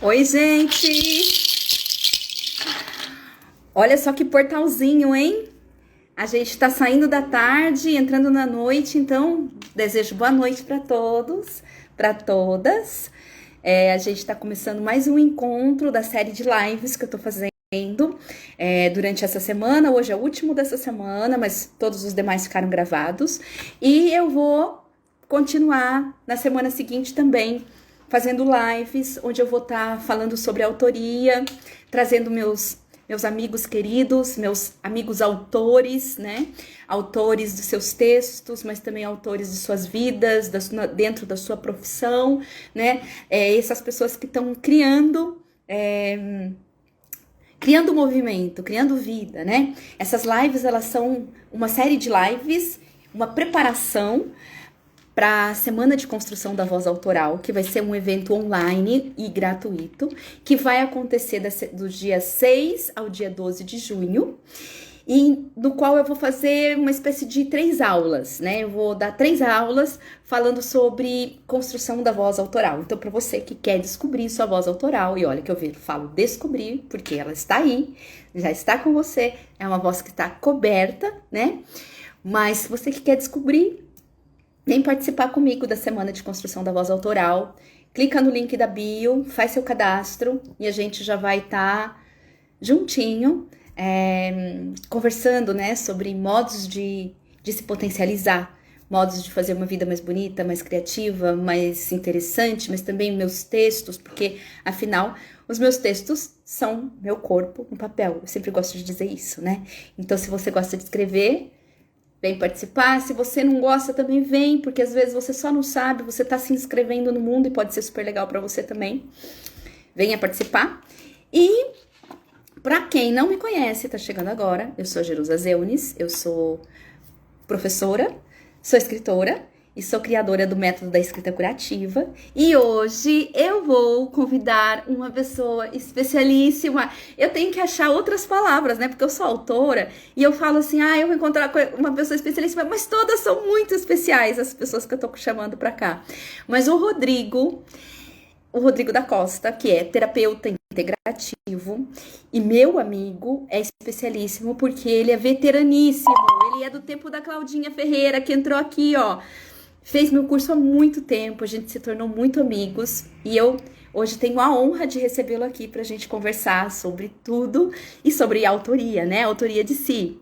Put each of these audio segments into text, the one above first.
Oi, gente! Olha só que portalzinho, hein? A gente tá saindo da tarde, entrando na noite, então desejo boa noite para todos, para todas. A gente tá começando mais um encontro da série de lives que eu tô fazendo durante essa semana. Hoje é o último dessa semana, mas todos os demais ficaram gravados. E eu vou continuar na semana seguinte também, fazendo lives, onde eu vou estar falando sobre autoria, trazendo meus amigos queridos, meus amigos autores, né? Autores dos seus textos, mas também autores de suas vidas, dentro da sua profissão, né? Essas pessoas que estão criando movimento, criando vida, né? Essas lives, elas são uma série de lives, uma preparação para a Semana de Construção da Voz Autoral, que vai ser um evento online e gratuito, que vai acontecer do dia 6 ao dia 12 de junho, e no qual eu vou fazer uma espécie de 3 aulas, né? Eu vou dar 3 aulas falando sobre construção da voz autoral. Então, para você que quer descobrir sua voz autoral, e olha que eu falo descobrir, porque ela está aí, já está com você, é uma voz que está coberta, né? Mas você que quer descobrir, vem participar comigo da Semana de Construção da Voz Autoral. Clica no link da bio, faz seu cadastro e a gente já vai estar juntinho, conversando, né, sobre modos de se potencializar, modos de fazer uma vida mais bonita, mais criativa, mais interessante, mas também meus textos, porque, afinal, os meus textos são meu corpo no papel. Eu sempre gosto de dizer isso, né? Então, se você gosta de escrever, vem participar. Se você não gosta, também vem, porque às vezes você só não sabe, você tá se inscrevendo no mundo e pode ser super legal para você também. Venha participar. E para quem não me conhece, tá chegando agora, eu sou Jerusa Zeunis, eu sou professora, sou escritora e sou criadora do método da escrita curativa. E hoje eu vou convidar uma pessoa especialíssima. Eu tenho que achar outras palavras, né? Porque eu sou autora e eu falo assim, eu vou encontrar uma pessoa especialíssima, mas todas são muito especiais, as pessoas que eu tô chamando pra cá. Mas o Rodrigo da Costa, que é terapeuta integrativo e meu amigo, é especialíssimo porque ele é veteraníssimo. Ele é do tempo da Claudinha Ferreira, que entrou aqui, ó. Fez meu curso há muito tempo, a gente se tornou muito amigos e eu hoje tenho a honra de recebê-lo aqui para a gente conversar sobre tudo e sobre autoria, né? Autoria de si.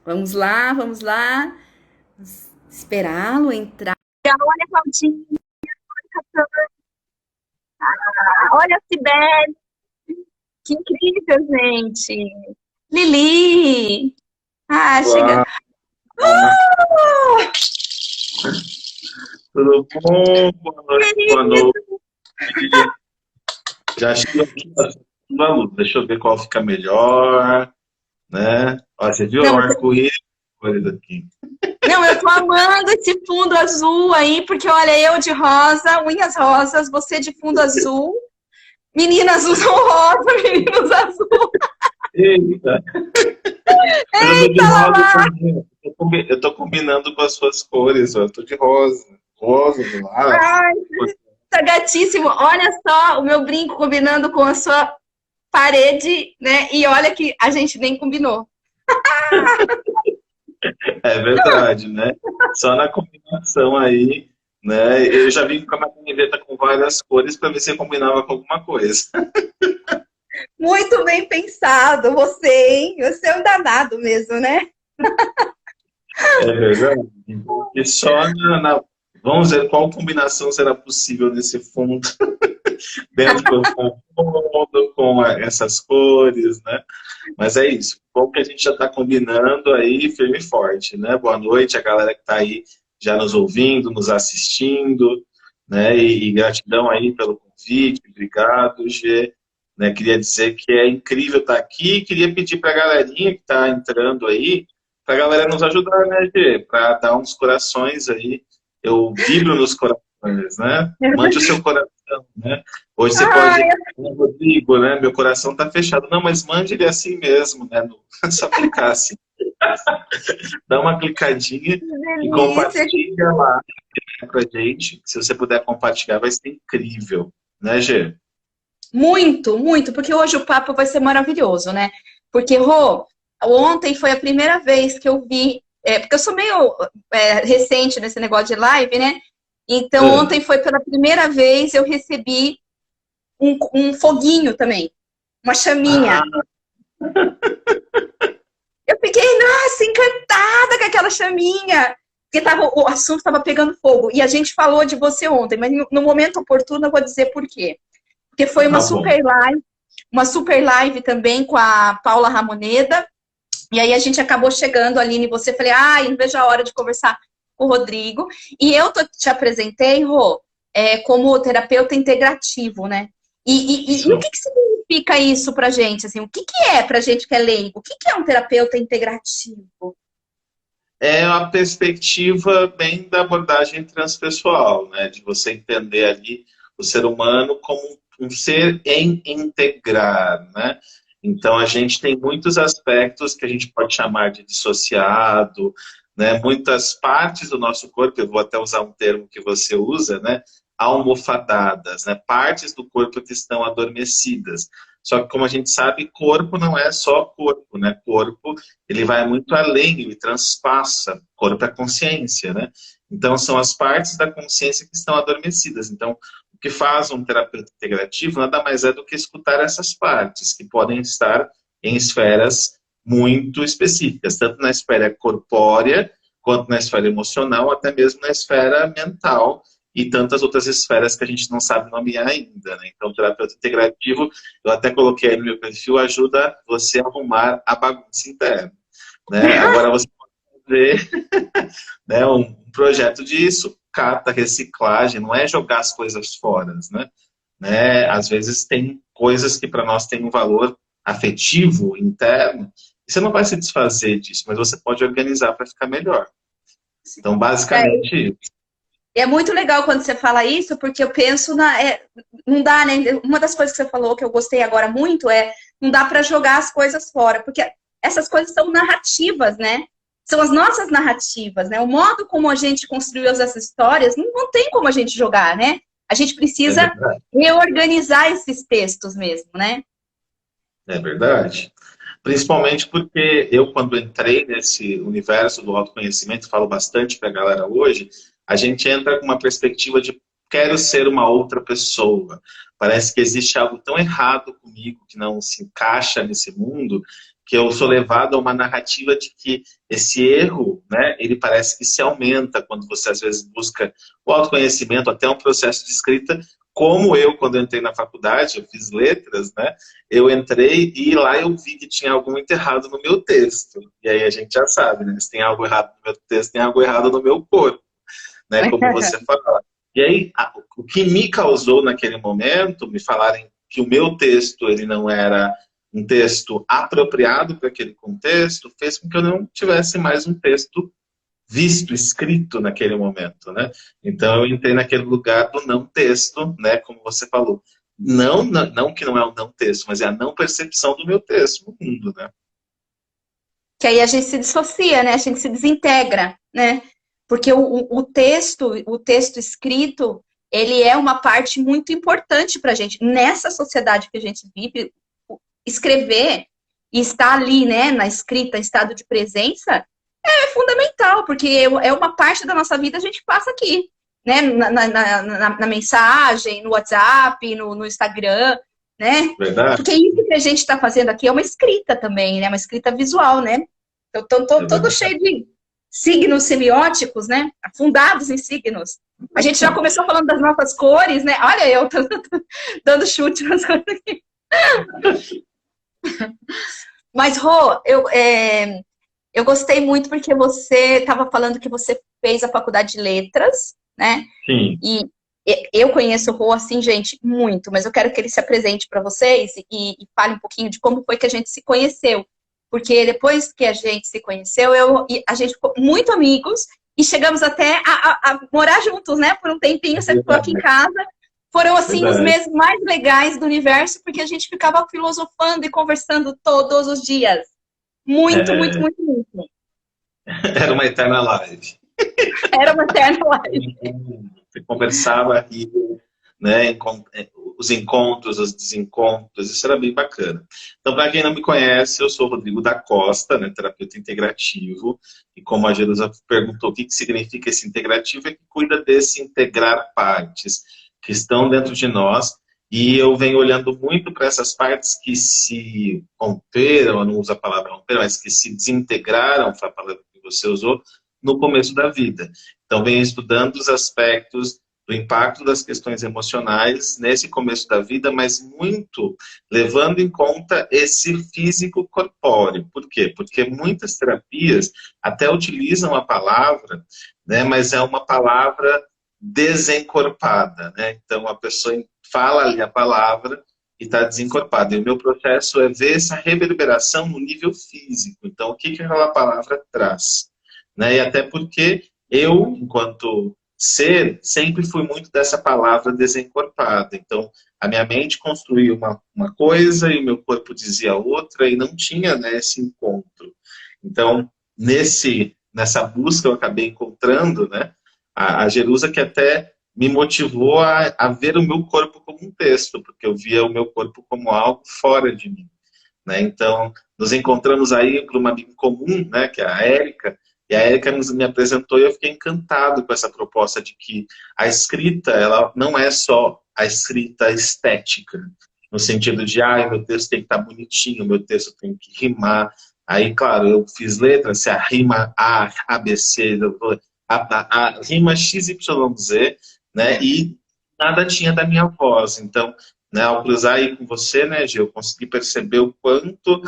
Vamos lá, vamos esperá-lo entrar. Olha, Claudinha, olha a Cibele, que incrível, gente. Lili, chega. Tudo bom? Boa noite, boa noite. Já chegou aqui na luz. Deixa eu ver qual fica melhor, né? Ó, você viu o arco-íris aqui? Não, eu tô amando esse fundo azul aí, porque olha, eu de rosa, unhas rosas, você de fundo azul. Meninas usam rosa, meninos azul. Eita! Eita, rosa, eu tô combinando com as suas cores, ó. Eu tô de rosa. Rosa do lado. Ai, tá gatíssimo. Olha só o meu brinco combinando com a sua parede, né? E olha que a gente nem combinou. É verdade, né? Só na combinação aí, né? Eu já vim com a camiseta com várias cores para ver se combinava com alguma coisa. Muito bem pensado, você, hein? Você é um danado mesmo, né? É verdade. E só vamos ver qual combinação será possível nesse fundo. Dentro do fundo, com essas cores, né? Mas é isso. Bom que a gente já está combinando aí firme e forte, né? Boa noite a galera que está aí já nos ouvindo, nos assistindo, né? E gratidão aí pelo convite. Obrigado, Gê. Né? Queria dizer que é incrível estar aqui. Queria pedir para a galerinha que está entrando aí, para a galera nos ajudar, né, Gê? Para dar uns corações aí. Eu vibro nos corações, né? Mande o seu coração, né? Hoje você pode... Rodrigo, né? Meu coração tá fechado. Não, mas mande ele assim mesmo, né? Só clicar assim. Dá uma clicadinha e compartilha lá pra gente. Se você puder compartilhar, vai ser incrível. Né, Gê? Muito, muito, porque hoje o papo vai ser maravilhoso, né? Porque, Rô, ontem foi a primeira vez que eu vi, porque eu sou meio recente nesse negócio de live, né? Então, É. ontem foi pela primeira vez eu recebi um foguinho também, uma Ah, chaminha. Eu fiquei, nossa, encantada com aquela chaminha, porque o assunto estava pegando fogo. E a gente falou de você ontem, mas no momento oportuno eu vou dizer por quê. Porque foi tá bom. uma super live também com a Paula Ramoneda. E aí a gente acabou chegando, Aline, e você falei, não vejo a hora de conversar com o Rodrigo. E eu te apresentei, Rô, como terapeuta integrativo, né? E o Isso. que significa isso pra gente? Assim, o que é pra gente que é leigo? O que é um terapeuta integrativo? É uma perspectiva bem da abordagem transpessoal, né? De você entender ali o ser humano como um ser em integrar, né? Então a gente tem muitos aspectos que a gente pode chamar de dissociado, né? Muitas partes do nosso corpo, eu vou até usar um termo que você usa, né? Almofadadas, né? Partes do corpo que estão adormecidas. Só que como a gente sabe, corpo não é só corpo, né? Corpo ele vai muito além, ele transpassa, corpo é consciência, né? Então, são as partes da consciência que estão adormecidas. Então, o que faz um terapeuta integrativo nada mais é do que escutar essas partes, que podem estar em esferas muito específicas, tanto na esfera corpórea, quanto na esfera emocional, até mesmo na esfera mental, e tantas outras esferas que a gente não sabe nomear ainda, né? Então, o terapeuta integrativo, eu até coloquei aí no meu perfil, ajuda você a arrumar a bagunça interna, né? Agora você pode ver, né, um projeto disso, cata, reciclagem, não é jogar as coisas fora, né? Às vezes tem coisas que para nós têm um valor afetivo, interno, e você não vai se desfazer disso, mas você pode organizar para ficar melhor. Então, É, basicamente, é muito legal quando você fala isso, porque eu penso não dá, né? Uma das coisas que você falou que eu gostei agora muito não dá para jogar as coisas fora, porque essas coisas são narrativas, né? São as nossas narrativas, né? O modo como a gente construiu essas histórias, não tem como a gente jogar, né? A gente é precisa verdade. reorganizar esses textos mesmo, né? É verdade. Principalmente porque eu, quando entrei nesse universo do autoconhecimento, falo bastante para a galera hoje, a gente entra com uma perspectiva de quero ser uma outra pessoa. Parece que existe algo tão errado comigo que não se encaixa nesse mundo, que eu sou levado a uma narrativa de que esse erro, né, ele parece que se aumenta quando você às vezes busca o autoconhecimento, até um processo de escrita, como eu, quando entrei na faculdade, eu fiz letras, né? Eu entrei e lá eu vi que tinha algo muito errado no meu texto. E aí a gente já sabe, né? Se tem algo errado no meu texto, tem algo errado no meu corpo, né? Como você fala. E aí, o que me causou naquele momento, me falarem que o meu texto, ele não era um texto apropriado para aquele contexto, fez com que eu não tivesse mais um texto visto, escrito naquele momento, né? Então eu entrei naquele lugar do não texto, né? Como você falou. Não que não é o não texto, mas é a não percepção do meu texto no mundo, né? Que aí a gente se dissocia, né? A gente se desintegra, né? Porque o texto escrito, ele é uma parte muito importante para a gente. Nessa sociedade que a gente vive, escrever e estar ali, né, na escrita, em estado de presença, é fundamental, porque é uma parte da nossa vida que a gente passa aqui, né? Na mensagem, no WhatsApp, no Instagram, né? Verdade? Porque isso que a gente está fazendo aqui é uma escrita também, né? Uma escrita visual, né? Então, É todo verdade. cheio de signos semióticos, né? Fundados em signos. A gente já começou falando das nossas cores, né? Olha, eu tô dando chute nas coisas aqui. Mas, Rô, eu gostei muito porque você estava falando que você fez a faculdade de letras, né? Sim. E eu conheço o Rô, assim, gente, muito, mas eu quero que ele se apresente para vocês e fale um pouquinho de como foi que a gente se conheceu. Porque depois que a gente se conheceu, a gente ficou muito amigos e chegamos até a morar juntos, né? Por um tempinho, você ficou aqui em casa. Foram, assim, os Verdade. meses mais legais do universo, porque a gente ficava filosofando e conversando todos os dias. Muito, muito, É, muito, muito. era uma eterna live. Era uma eterna live. Você conversava, ria, né? Os encontros, os desencontros, isso era bem bacana. Então, para quem não me conhece, eu sou o Rodrigo da Costa, né, terapeuta integrativo, e como a Jerusa perguntou o que significa esse integrativo, é que cuida desse integrar partes que estão dentro de nós, e eu venho olhando muito para essas partes que se romperam, eu não uso a palavra romperam, mas que se desintegraram, foi a palavra que você usou, no começo da vida. Então, venho estudando os aspectos do impacto das questões emocionais nesse começo da vida, mas muito levando em conta esse físico corpóreo. Por quê? Porque muitas terapias até utilizam a palavra, né, mas é uma palavra desencorpada, né? Então, a pessoa fala ali a palavra e está desencorpada. E o meu processo é ver essa reverberação no nível físico. Então, o que aquela palavra traz? Né? E até porque eu, enquanto ser, sempre fui muito dessa palavra desencorpada. Então, a minha mente construía uma coisa e o meu corpo dizia outra e não tinha, né, esse encontro. Então, nessa busca eu acabei encontrando, né, a Jerusa, que até me motivou a ver o meu corpo como um texto, porque eu via o meu corpo como algo fora de mim. Né? Então, nos encontramos aí por uma amiga comum, né, que é a Érica, e a Érica me apresentou e eu fiquei encantado com essa proposta de que a escrita, ela não é só a escrita estética, no sentido de, meu texto tem que estar bonitinho, meu texto tem que rimar. Aí, claro, eu fiz letras, se a rima A, ABC, a rima XYZ, né, e nada tinha da minha voz. Então, né, ao cruzar aí com você, né, Gê, eu consegui perceber o quanto,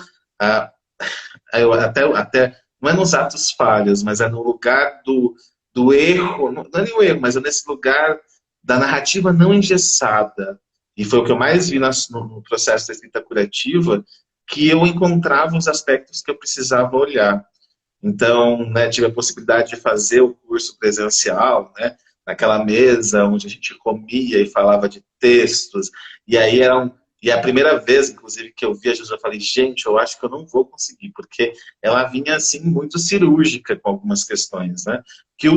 eu até não é nos atos falhos, mas é no lugar do erro, não é nem o erro, mas é nesse lugar da narrativa não engessada. E foi o que eu mais vi no processo da escrita curativa, que eu encontrava os aspectos que eu precisava olhar. Então, né, tive a possibilidade de fazer o curso presencial, né, naquela mesa onde a gente comia e falava de textos, e aí e a primeira vez, inclusive, que eu vi a Jesus, eu falei, gente, eu acho que eu não vou conseguir, porque ela vinha, assim, muito cirúrgica com algumas questões, né? Que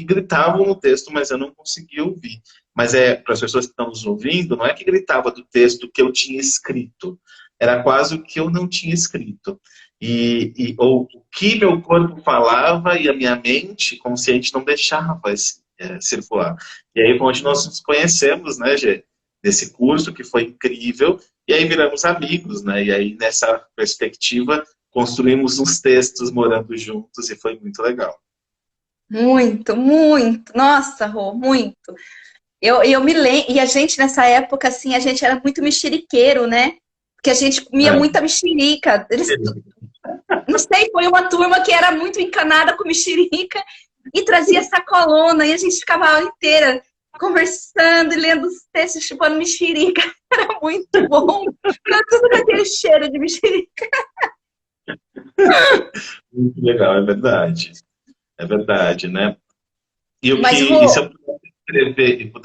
gritavam no texto, mas eu não conseguia ouvir. Mas para as pessoas que estão nos ouvindo, não é que gritava do texto que eu tinha escrito, era quase o que eu não tinha escrito. Ou o que meu corpo falava e a minha mente consciente não deixava circular. E aí, onde nós nos conhecemos, né, Gê? Desse curso que foi incrível, e aí viramos amigos, né? E aí, nessa perspectiva, construímos uns textos morando juntos e foi muito legal. Muito, muito. Nossa, Rô, muito. Eu me lembro, e a gente nessa época, assim, a gente era muito mexeriqueiro, né? Porque a gente comia muita mexerica. Não sei, foi uma turma que era muito encanada com mexerica e trazia sacolona, e a gente ficava a aula inteira conversando e lendo os textos, chupando mexerica. Era muito bom. Era tudo aquele cheiro de mexerica. Muito legal, é verdade. É verdade, né? E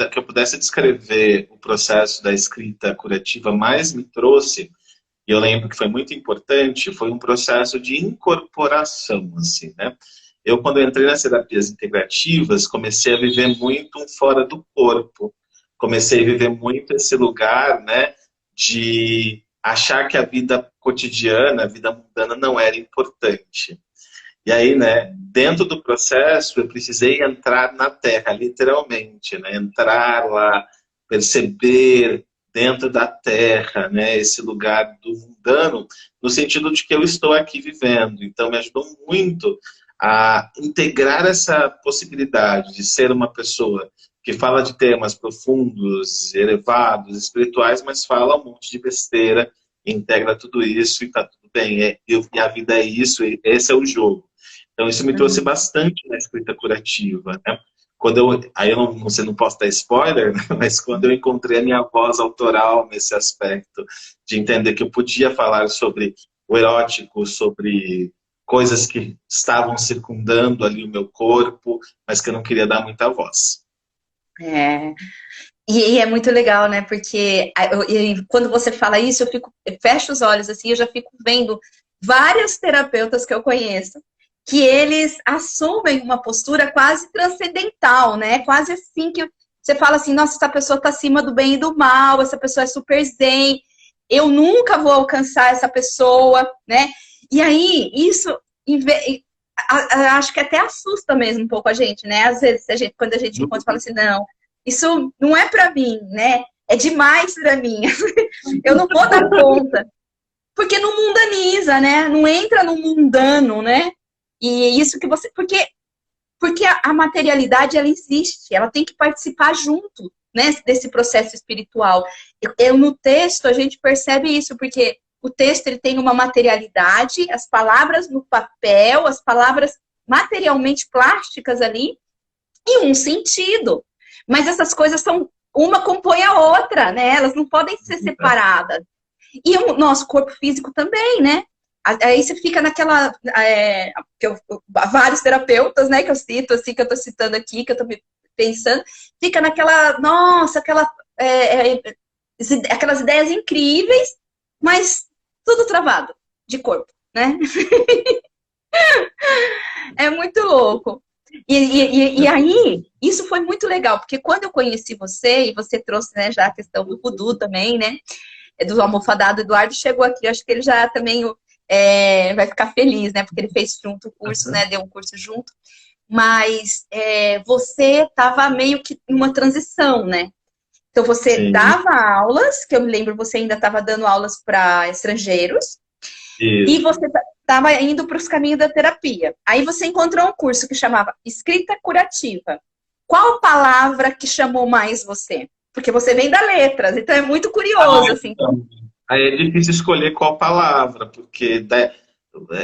que eu pudesse descrever o processo da escrita curativa mais me trouxe, e eu lembro que foi muito importante, foi um processo de incorporação, assim, né? Eu, quando eu entrei nas terapias integrativas, comecei a viver muito um fora do corpo. Comecei a viver muito esse lugar, né, de achar que a vida cotidiana, a vida mundana não era importante. E aí, né, dentro do processo, eu precisei entrar na terra, literalmente, né, entrar lá, perceber dentro da terra, né, esse lugar do mundano, no sentido de que eu estou aqui vivendo. Então, me ajudou muito a integrar essa possibilidade de ser uma pessoa que fala de temas profundos, elevados, espirituais, mas fala um monte de besteira, integra tudo isso e está tudo bem. E a vida é isso, e esse é o jogo. Então, isso me trouxe bastante na escrita curativa, né? Aí você não posso dar spoiler, né? Mas quando eu encontrei a minha voz autoral nesse aspecto, de entender que eu podia falar sobre o erótico, sobre coisas que estavam circundando ali o meu corpo, mas que eu não queria dar muita voz. E é muito legal, né? Porque quando você fala isso, eu fecho os olhos assim, eu já fico vendo vários terapeutas que eu conheço, que eles assumem uma postura quase transcendental, né? Quase assim que Você fala assim, nossa, essa pessoa está acima do bem e do mal, essa pessoa é super zen, eu nunca vou alcançar essa pessoa, né? E aí, isso, acho que até assusta mesmo um pouco a gente, né? Às vezes, quando a gente encontra, fala assim, não, isso não é para mim, né? É demais para mim. Eu não vou dar conta. Porque não mundaniza, né? Não entra no mundano, né? E isso que você... Porque a materialidade, ela existe. Ela tem que participar junto, né? Desse processo espiritual. No texto, a gente percebe isso, porque o texto ele tem uma materialidade, as palavras no papel, as palavras materialmente plásticas ali, e um sentido. Mas essas coisas são... Uma compõe a outra, né? Elas não podem ser separadas. E o nosso corpo físico também, né? Aí você fica naquela... vários terapeutas, né, que eu cito, assim, que eu tô citando aqui, que eu tô pensando, fica naquela... Nossa, aquelas ideias incríveis, mas tudo travado de corpo, né? É muito louco. E aí, isso foi muito legal, porque quando eu conheci você, e você trouxe, né, já a questão do voodoo também, né, do almofadado, Eduardo chegou aqui, acho que ele já também vai ficar feliz, né, porque ele fez junto o curso, né, deu um curso junto, mas você estava meio que numa transição, né, então você Sim. dava aulas, que eu me lembro, você ainda estava dando aulas para estrangeiros, Isso. e você estava indo para os caminhos da terapia. Aí você encontrou um curso que chamava Escrita Curativa. Qual palavra que chamou mais você? Porque você vem da letras, então é muito curioso, assim. Então, aí é difícil escolher qual palavra, porque...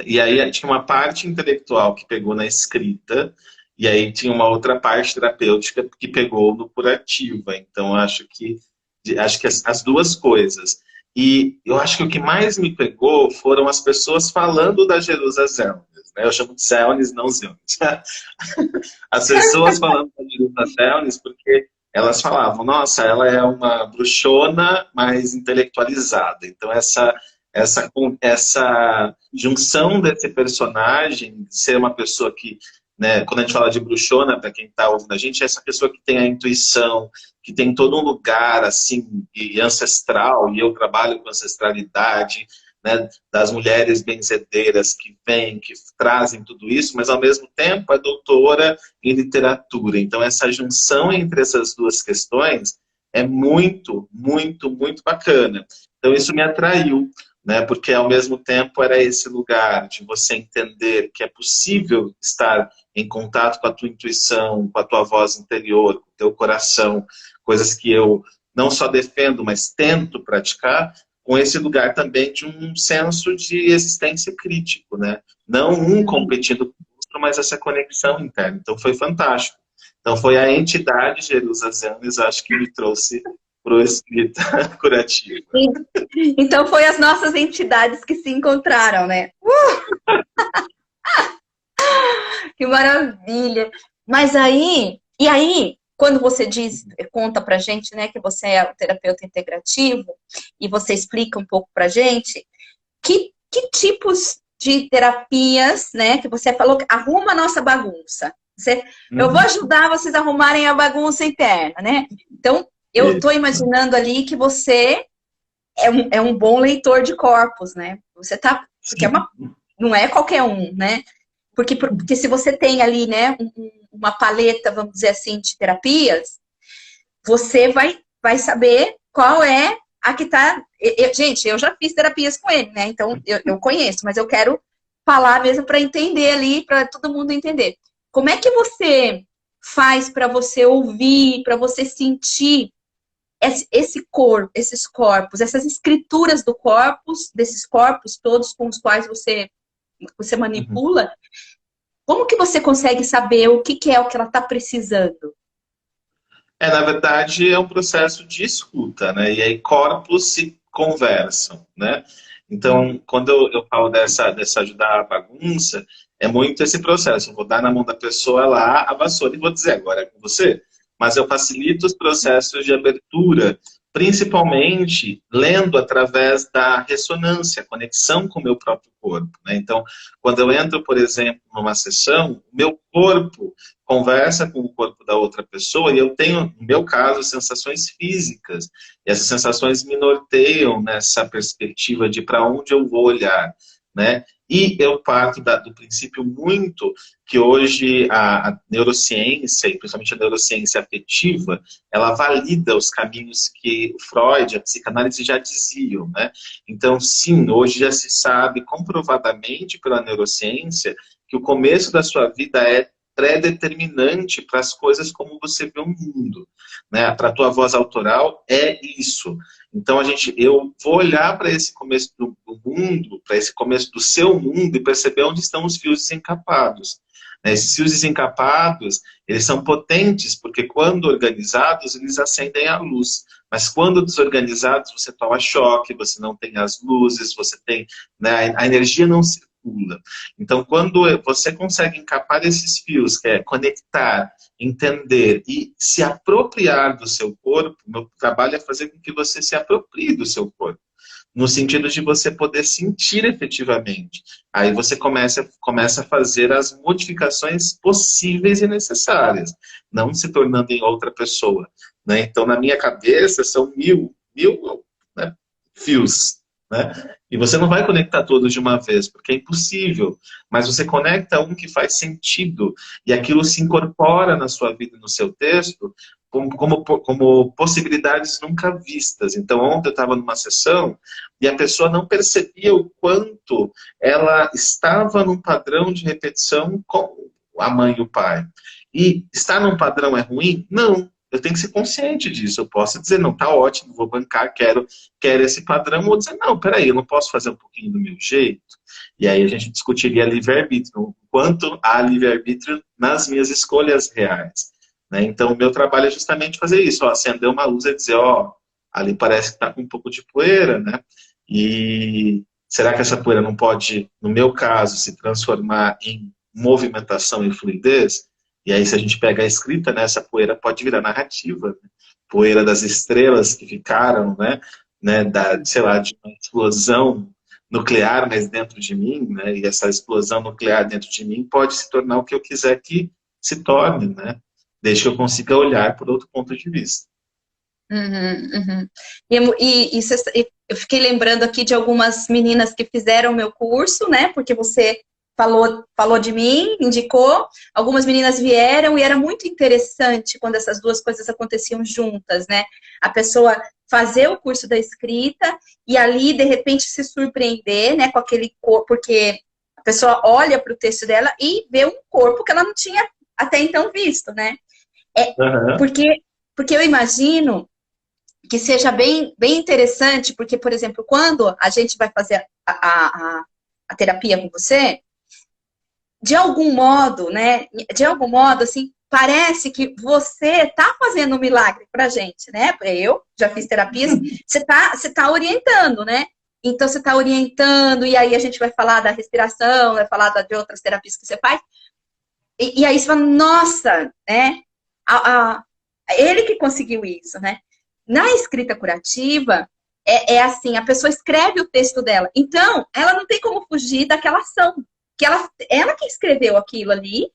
E aí tinha uma parte intelectual que pegou na escrita, e aí tinha uma outra parte terapêutica que pegou no curativa. Então, acho que as duas coisas. E eu acho que o que mais me pegou foram as pessoas falando da Jerusa Zelnes, né? Eu chamo de Zelnes, não Zelnes. As pessoas falando da Jerusa Zelnes, porque elas falavam, nossa, ela é uma bruxona, mas intelectualizada. Então, essa junção desse personagem, ser uma pessoa que, né, quando a gente fala de bruxona, para quem está ouvindo a gente, é essa pessoa que tem a intuição, que tem todo um lugar assim, ancestral, e eu trabalho com ancestralidade, né, das mulheres benzedeiras que vêm, que trazem tudo isso, mas ao mesmo tempo é doutora em literatura. Então essa junção entre essas duas questões é muito, muito, muito bacana. Então isso me atraiu, né, porque ao mesmo tempo era esse lugar de você entender que é possível estar em contato com a tua intuição, com a tua voz interior, com o teu coração, coisas que eu não só defendo, mas tento praticar, com esse lugar também de um senso de existência crítico, né? Não um competindo com o outro, mas essa conexão interna. Então foi fantástico. Então foi a entidade Jerusa Zelnes, acho que me trouxe para o Escrita Curativa. Então foi as nossas entidades que se encontraram, né? Que maravilha! Mas aí, quando você conta pra gente, né, que você é o terapeuta integrativo, e você explica um pouco pra gente, que tipos de terapias, né, que você falou, arruma a nossa bagunça. Eu vou ajudar vocês a arrumarem a bagunça interna, né? Então, eu tô imaginando ali que você é um bom leitor de corpos, né? Você tá, porque não é qualquer um, né? Porque se você tem ali, né, uma paleta, vamos dizer assim, de terapias, você vai saber qual é a que tá... Gente, eu já fiz terapias com ele, né? Então, eu conheço, mas eu quero falar mesmo para entender ali, para todo mundo entender. Como é que você faz para você ouvir, para você sentir esse corpo, esses corpos, essas escrituras do corpus, desses corpos todos com os quais você manipula? Como que você consegue saber o que é o que ela está precisando? Na verdade, é um processo de escuta, né? E aí corpos se conversam, né? Então, quando eu falo dessa ajudar a bagunça, é muito esse processo. Eu vou dar na mão da pessoa lá a vassoura e vou dizer, agora é com você. Mas eu facilito os processos de abertura, principalmente lendo através da ressonância, conexão com o meu próprio corpo, né? Então, quando eu entro, por exemplo, numa sessão, o meu corpo conversa com o corpo da outra pessoa e eu tenho, no meu caso, sensações físicas. E essas sensações me norteiam nessa perspectiva de para onde eu vou olhar, né? E eu parto do princípio muito que hoje a neurociência, e principalmente a neurociência afetiva, ela valida os caminhos que o Freud, a psicanálise já diziam, né? Então, sim, hoje já se sabe comprovadamente pela neurociência que o começo da sua vida é pré-determinante para as coisas como você vê o mundo, né? Para a tua voz autoral é isso. Então eu vou olhar para esse começo do mundo, para esse começo do seu mundo e perceber onde estão os fios desencapados. Né? Esses fios desencapados, eles são potentes porque quando organizados eles acendem a luz. Mas quando desorganizados você toma choque, você não tem as luzes, você tem, né, a energia não circula. Então, quando você consegue encapar esses fios, que é conectar, entender e se apropriar do seu corpo, meu trabalho é fazer com que você se aproprie do seu corpo, no sentido de você poder sentir efetivamente. Aí você começa a fazer as modificações possíveis e necessárias, não se tornando em outra pessoa. Né? Então, na minha cabeça, são mil, né, fios. Né? E você não vai conectar todos de uma vez, porque é impossível. Mas você conecta um que faz sentido, e aquilo se incorpora na sua vida e no seu texto como possibilidades nunca vistas. Então, ontem eu estava numa sessão e a pessoa não percebia o quanto ela estava num padrão de repetição com a mãe e o pai. E estar num padrão é ruim? Não. Eu tenho que ser consciente disso. Eu posso dizer, não, tá ótimo, vou bancar, quero esse padrão. Ou dizer, não, peraí, eu não posso fazer um pouquinho do meu jeito. E aí a gente discutiria livre-arbítrio. O quanto há livre-arbítrio nas minhas escolhas reais. Né? Então, o meu trabalho é justamente fazer isso. Ó, acender uma luz e dizer, ó, ali parece que está com um pouco de poeira, né? E será que essa poeira não pode, no meu caso, se transformar em movimentação e fluidez? E aí, se a gente pega a escrita, né, essa poeira pode virar narrativa. Né? Poeira das estrelas que ficaram, sei lá, de uma explosão nuclear, mas dentro de mim, né? E essa explosão nuclear dentro de mim pode se tornar o que eu quiser que se torne, né? Desde que eu consiga olhar por outro ponto de vista. Uhum. Eu fiquei lembrando aqui de algumas meninas que fizeram o meu curso, né? Porque você falou de mim, indicou, algumas meninas vieram e era muito interessante quando essas duas coisas aconteciam juntas, né? A pessoa fazer o curso da escrita e ali, de repente, se surpreender, né, com aquele corpo, porque a pessoa olha para o texto dela e vê um corpo que ela não tinha até então visto, né? Porque eu imagino que seja bem interessante, porque, por exemplo, quando a gente vai fazer a terapia com você, de algum modo, né? De algum modo, assim, parece que você tá fazendo um milagre pra gente, né? Eu já fiz terapias, você tá orientando, né? Então, você tá orientando, e aí a gente vai falar da respiração, vai falar de outras terapias que você faz, e aí você fala, nossa, né? Ele que conseguiu isso, né? Na escrita curativa, é assim, a pessoa escreve o texto dela, então, ela não tem como fugir daquela ação, que ela que escreveu aquilo ali,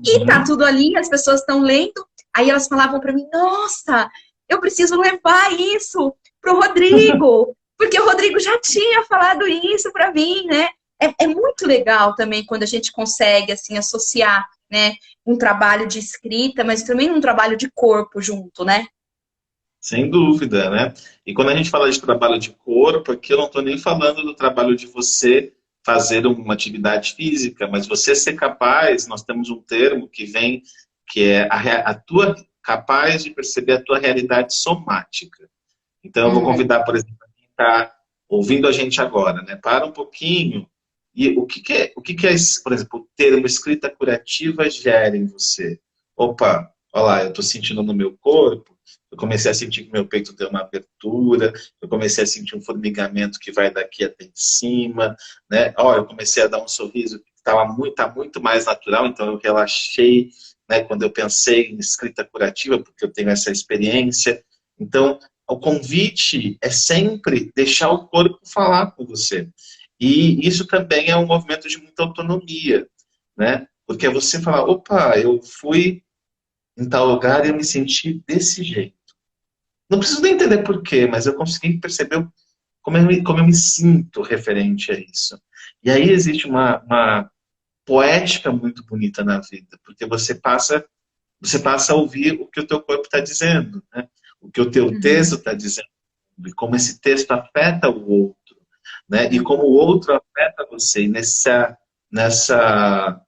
e tá tudo ali, as pessoas estão lendo, aí elas falavam para mim, nossa, eu preciso levar isso pro Rodrigo, porque o Rodrigo já tinha falado isso para mim, né? É muito legal também quando a gente consegue, assim, associar, né, um trabalho de escrita, mas também um trabalho de corpo junto, né? Sem dúvida, né? E quando a gente fala de trabalho de corpo, aqui eu não estou nem falando do trabalho de você fazer uma atividade física, mas você ser capaz, nós temos um termo que é a tua capaz de perceber a tua realidade somática. Então eu vou convidar, por exemplo, quem está ouvindo a gente agora, né? Para um pouquinho e o que é, por exemplo, o termo escrita curativa gera em você? Opa, olha lá, eu estou sentindo no meu corpo, eu comecei a sentir que meu peito deu uma abertura, eu comecei a sentir um formigamento que vai daqui até em cima, né? Eu comecei a dar um sorriso que tá muito mais natural, então eu relaxei, né, quando eu pensei em escrita curativa, porque eu tenho essa experiência. Então, o convite é sempre deixar o corpo falar com você. E isso também é um movimento de muita autonomia, né? Porque é você falar, opa, eu fui em tal lugar e eu me senti desse jeito. Não preciso nem entender por quê, mas eu consegui perceber como eu me sinto referente a isso. E aí existe uma poética muito bonita na vida, porque você passa a ouvir o que o teu corpo está dizendo, né? O que o teu texto está dizendo, e como esse texto afeta o outro, né? E como o outro afeta você. E nessa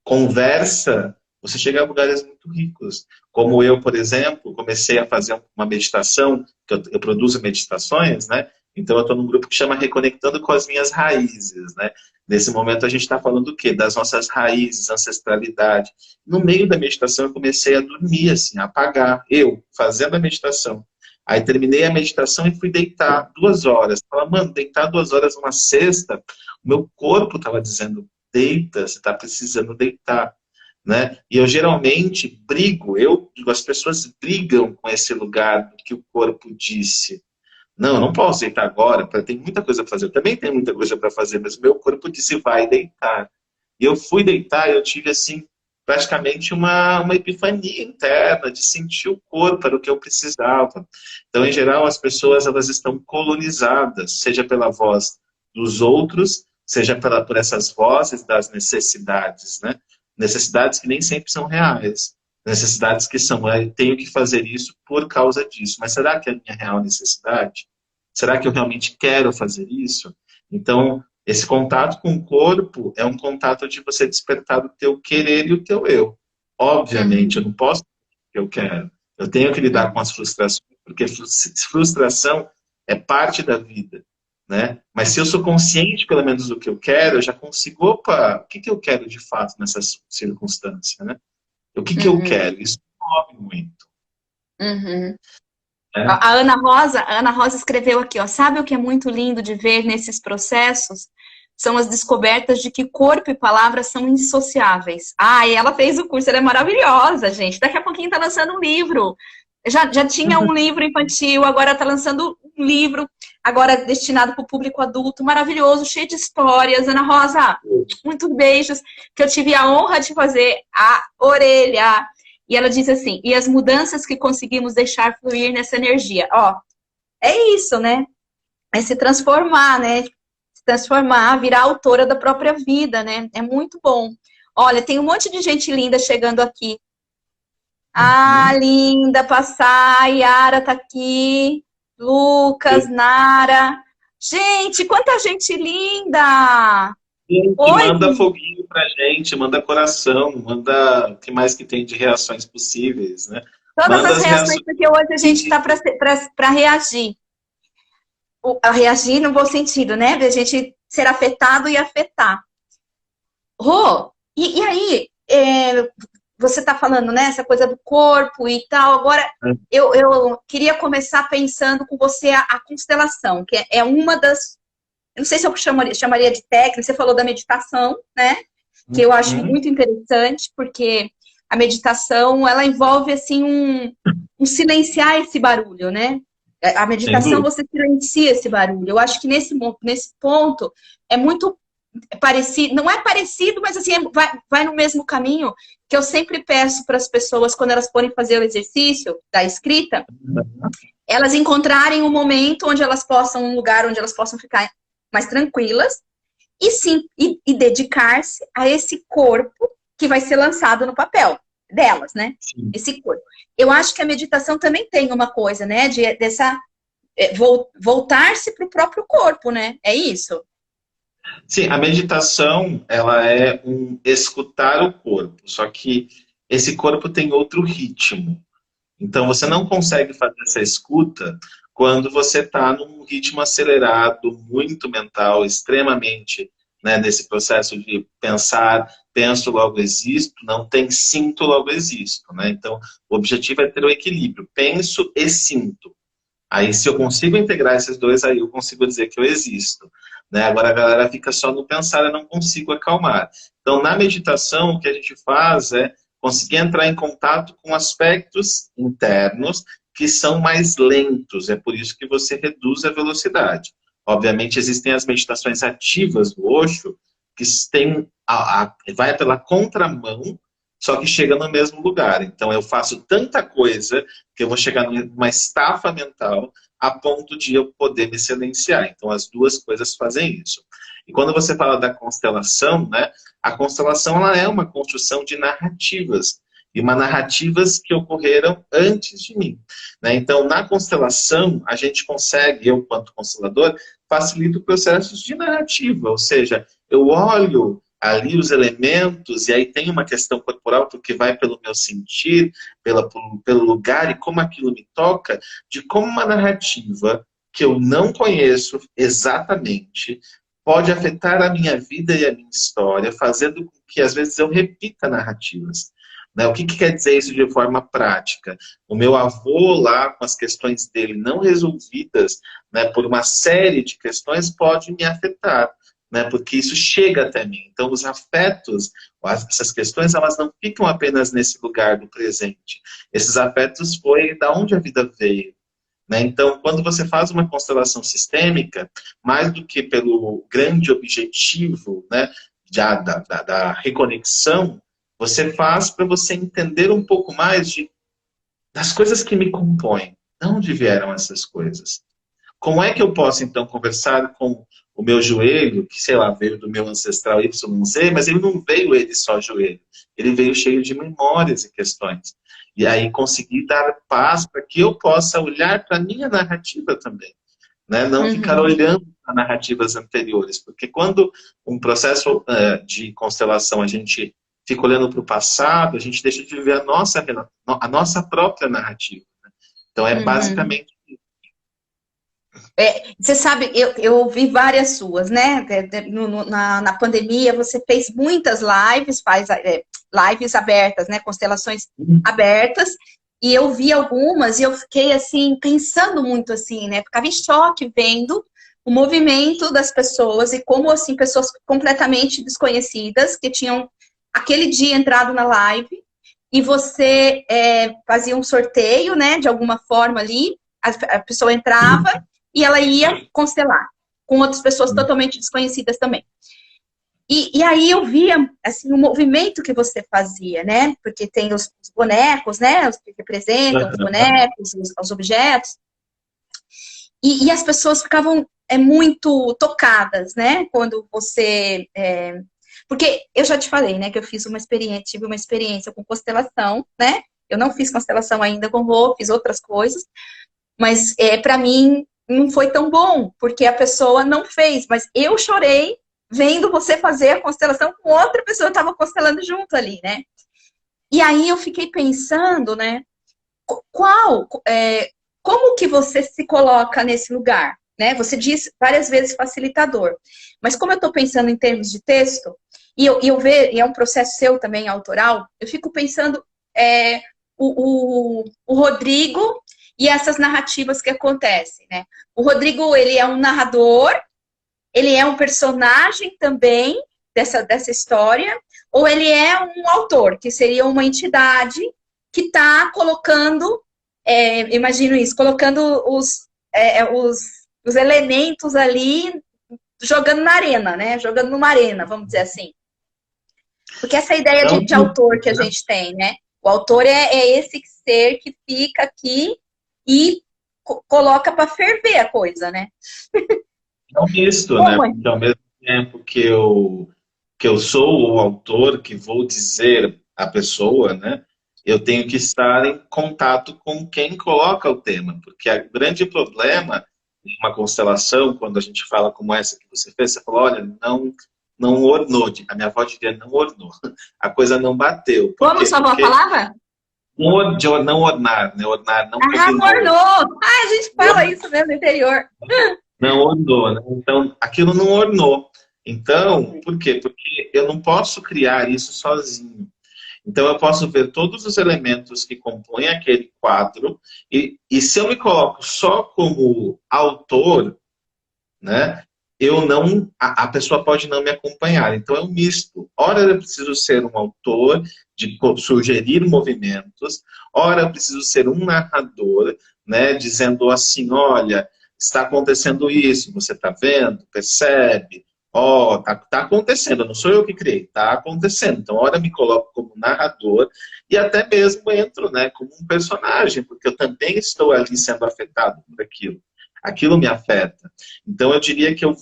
conversa, você chega a lugares muito ricos. Como eu, por exemplo, comecei a fazer uma meditação, que eu produzo meditações, né? Então eu estou num grupo que chama Reconectando com as Minhas Raízes, né? Nesse momento a gente está falando do quê? Das nossas raízes, ancestralidade. No meio da meditação eu comecei a dormir, assim, a apagar. Eu, fazendo a meditação. Aí terminei a meditação e fui deitar 2 horas. Falei, mano, deitar 2 horas numa sexta, o meu corpo estava dizendo, deita, você está precisando deitar. Né? E eu geralmente brigo, as pessoas brigam com esse lugar do que o corpo disse. Não, eu não posso deitar agora, tem muita coisa para fazer. Eu também tenho muita coisa para fazer, mas o meu corpo disse vai deitar. E eu fui deitar e eu tive, assim, praticamente uma epifania interna de sentir o corpo, era o que eu precisava. Então, em geral, as pessoas elas estão colonizadas, seja pela voz dos outros, seja por essas vozes das necessidades, né? Necessidades que nem sempre são reais. Necessidades que são, eu tenho que fazer isso por causa disso. Mas será que é a minha real necessidade? Será que eu realmente quero fazer isso? Então, esse contato com o corpo é um contato de você despertar o teu querer e o teu eu. Obviamente, eu não posso fazer o que eu quero. Eu tenho que lidar com as frustrações, porque frustração é parte da vida. Né? Mas se eu sou consciente, pelo menos, do que eu quero, eu já consigo, opa, o que eu quero de fato nessa circunstância, né? O que eu quero? Isso move muito. Né? A Ana Rosa escreveu aqui, ó, sabe o que é muito lindo de ver nesses processos? São as descobertas de que corpo e palavras são indissociáveis. Ah, e ela fez o curso, ela é maravilhosa, gente. Daqui a pouquinho tá lançando um livro. Já tinha um livro infantil, agora está lançando um livro, agora destinado para o público adulto, maravilhoso, cheio de histórias. Ana Rosa, muitos beijos, que eu tive a honra de fazer a orelha. E ela diz assim, e as mudanças que conseguimos deixar fluir nessa energia. Ó, é isso, né? É se transformar, né? Se transformar, virar autora da própria vida, né? É muito bom. Olha, tem um monte de gente linda chegando aqui. Ah, linda, passar, Yara tá aqui, Lucas, Nara. Gente, quanta gente linda! Gente, Oi, manda foguinho pra gente, manda coração, manda o que mais que tem de reações possíveis, né? todas Manda as as reações, porque hoje a gente tá para reagir. A reagir no bom sentido, né? De a gente ser afetado e afetar. Rô, e aí, você está falando, né, essa coisa do corpo e tal. Agora, eu queria começar pensando com você a constelação, que é uma das... Eu não sei se eu chamaria de técnica, você falou da meditação, né? Que eu acho muito interessante, porque a meditação, ela envolve, assim, um silenciar esse barulho, né? A meditação, você silencia esse barulho. Eu acho que nesse ponto é muito parecido, não é parecido, mas assim, vai no mesmo caminho que eu sempre peço para as pessoas, quando elas forem fazer o exercício da escrita, elas encontrarem um momento onde elas possam, um lugar onde elas possam ficar mais tranquilas e sim, e dedicar-se a esse corpo que vai ser lançado no papel delas, né? Sim. Esse corpo. Eu acho que a meditação também tem uma coisa, né? Voltar-se para o próprio corpo, né? É isso? Sim, a meditação, ela é um escutar o corpo, só que esse corpo tem outro ritmo. Então, você não consegue fazer essa escuta quando você está num ritmo acelerado, muito mental, extremamente, né, nesse processo de pensar, penso, logo existo, não tem sinto, logo existo. Né? Então, o objetivo é ter o equilíbrio, penso e sinto. Aí, se eu consigo integrar esses dois, aí eu consigo dizer que eu existo. Né? Agora, a galera fica só no pensar, eu não consigo acalmar. Então, na meditação, o que a gente faz é conseguir entrar em contato com aspectos internos que são mais lentos. É por isso que você reduz a velocidade. Obviamente, existem as meditações ativas do Osho, que têm vai pela contramão, só que chega no mesmo lugar. Então eu faço tanta coisa que eu vou chegar numa estafa mental a ponto de eu poder me silenciar. Então as duas coisas fazem isso. E quando você fala da constelação, né, a constelação ela é uma construção de narrativas. E uma narrativas que ocorreram antes de mim. Né? Então, na constelação, a gente consegue, eu, quanto constelador, facilito processos de narrativa. Ou seja, eu olho ali os elementos, e aí tem uma questão corporal, porque vai pelo meu sentir, pelo lugar e como aquilo me toca, de como uma narrativa que eu não conheço exatamente pode afetar a minha vida e a minha história, fazendo com que, às vezes, eu repita narrativas. Né? O que quer dizer isso de forma prática? O meu avô lá, com as questões dele não resolvidas, né, por uma série de questões, pode me afetar, né, porque isso chega até mim. Então, os afetos, essas questões, elas não ficam apenas nesse lugar do presente. Esses afetos foi da onde a vida veio. Né? Então, quando você faz uma constelação sistêmica, mais do que pelo grande objetivo, né, da reconexão, você faz para você entender um pouco mais das coisas que me compõem. De onde vieram essas coisas? Como é que eu posso, então, conversar com o meu joelho, que, sei lá, veio do meu ancestral YZ, mas ele não veio só joelho. Ele veio cheio de memórias e questões. E aí conseguir dar paz para que eu possa olhar para a minha narrativa também. Né? Não ficar olhando para narrativas anteriores. Porque quando um processo de constelação a gente fica olhando para o passado, a gente deixa de viver a nossa própria narrativa. Né? Então é basicamente isso. Você sabe, eu ouvi várias suas, né? Na pandemia você fez muitas lives, faz lives abertas, né? Constelações abertas, e eu vi algumas e eu fiquei assim, pensando muito assim, né? Ficava em choque vendo o movimento das pessoas e como assim, pessoas completamente desconhecidas que tinham aquele dia entrado na live, e você fazia um sorteio, né, de alguma forma ali, a pessoa entrava e ela ia constelar, com outras pessoas totalmente desconhecidas também. E aí eu via, assim, o movimento que você fazia, né, porque tem os bonecos, né, os que representam os bonecos, os objetos, e as pessoas ficavam muito tocadas, né, quando você... Porque eu já te falei, né, que eu tive uma experiência com constelação, né? Eu não fiz constelação ainda com Rô, fiz outras coisas, mas para mim não foi tão bom, porque a pessoa não fez, mas eu chorei vendo você fazer a constelação com outra pessoa, eu estava constelando junto ali, né? E aí eu fiquei pensando, né, como que você se coloca nesse lugar, né? Você diz várias vezes facilitador, mas como eu estou pensando em termos de texto, e é um processo seu também, autoral, eu fico pensando o Rodrigo e essas narrativas que acontecem, né? O Rodrigo, ele é um narrador, ele é um personagem também dessa história, ou ele é um autor, que seria uma entidade que está colocando, imagino isso, colocando os elementos ali, jogando na arena, né? Jogando numa arena, vamos dizer assim. Porque essa ideia de autor que a gente tem, né? O autor é esse ser que fica aqui e coloca para ferver a coisa, né? É um misto, né? Porque ao mesmo tempo que eu sou o autor, que vou dizer a pessoa, né? Eu tenho que estar em contato com quem coloca o tema. Porque o grande problema de uma constelação, quando a gente fala como essa que você fez, você falou, olha, não ornou. A minha avó diria, não ornou. A coisa não bateu. Como sua avó falava? Não ornar, né? Ornar não combinou. Ornou! A gente fala isso mesmo no interior. Não ornou, né? Então, aquilo não ornou. Então, por quê? Porque eu não posso criar isso sozinho. Então, eu posso ver todos os elementos que compõem aquele quadro e se eu me coloco só como autor, né? A pessoa pode não me acompanhar. Então, é um misto. Ora, eu preciso ser um autor, de sugerir movimentos. Ora, eu preciso ser um narrador, né? Dizendo assim, olha, está acontecendo isso, você está vendo? Percebe? Ó, tá acontecendo, não sou eu que criei, tá acontecendo. Então, ora me coloco como narrador e até mesmo entro, né, como um personagem, porque eu também estou ali sendo afetado por aquilo. Aquilo me afeta. Então, eu diria que um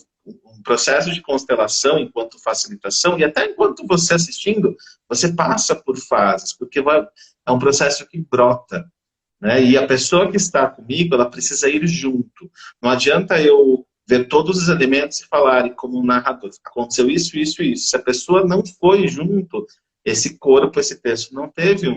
processo de constelação, enquanto facilitação, e até enquanto você assistindo, você passa por fases, porque é um processo que brota, né? E a pessoa que está comigo, ela precisa ir junto. Não adianta eu ver todos os elementos e falarem como um narrador. Aconteceu isso, isso, isso. Se a pessoa não foi junto, esse corpo, esse texto não teve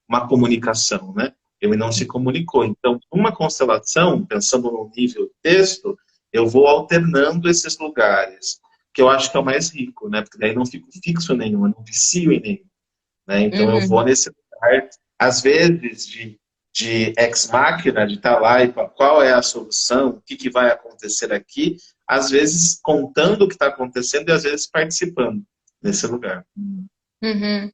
uma comunicação, né? Ele não se comunicou. Então, uma constelação, pensando no nível texto, eu vou alternando esses lugares, que eu acho que é o mais rico, né? Porque daí não fico fixo em nenhum, eu não vicio em nenhum, né? Então, eu vou nesse lugar, às vezes, de ex machina, de estar lá e qual é a solução, o que vai acontecer aqui, às vezes contando o que está acontecendo e às vezes participando nesse lugar. Uhum.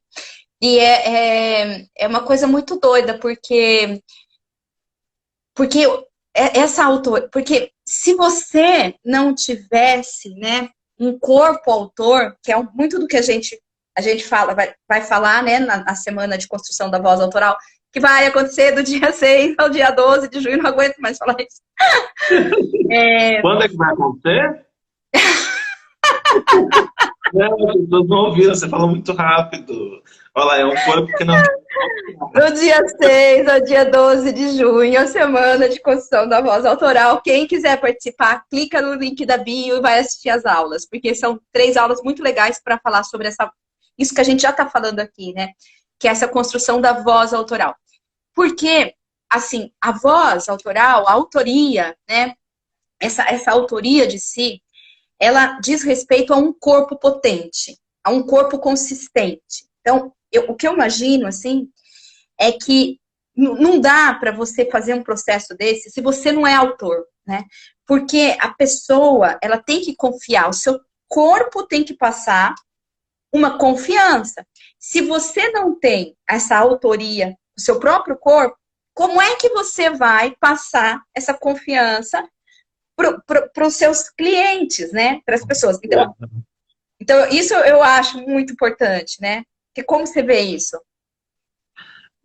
E é uma coisa muito doida, porque porque se você não tivesse, né, um corpo autor, que é muito do que a gente fala, vai falar, né, na semana de construção da voz autoral, que vai acontecer do dia 6 ao dia 12 de junho, não aguento mais falar isso. Quando é que vai acontecer? Não, as pessoas não ouviram, você falou muito rápido. Olha lá, é um corpo que não... Do dia 6 ao dia 12 de junho, a semana de construção da voz autoral. Quem quiser participar, clica no link da bio e vai assistir as aulas, porque são 3 aulas muito legais para falar sobre isso que a gente já está falando aqui, né? Que é essa construção da voz autoral. Porque, assim, a voz autoral, a autoria, né? Essa autoria de si, ela diz respeito a um corpo potente, a um corpo consistente. Então, o que eu imagino, assim, é que não dá para você fazer um processo desse se você não é autor, né? Porque a pessoa, ela tem que confiar, o seu corpo tem que passar uma confiança. Se você não tem essa autoria do seu próprio corpo, como é que você vai passar essa confiança para os seus clientes, né? Para as pessoas. Então, isso eu acho muito importante, né? Porque como você vê isso?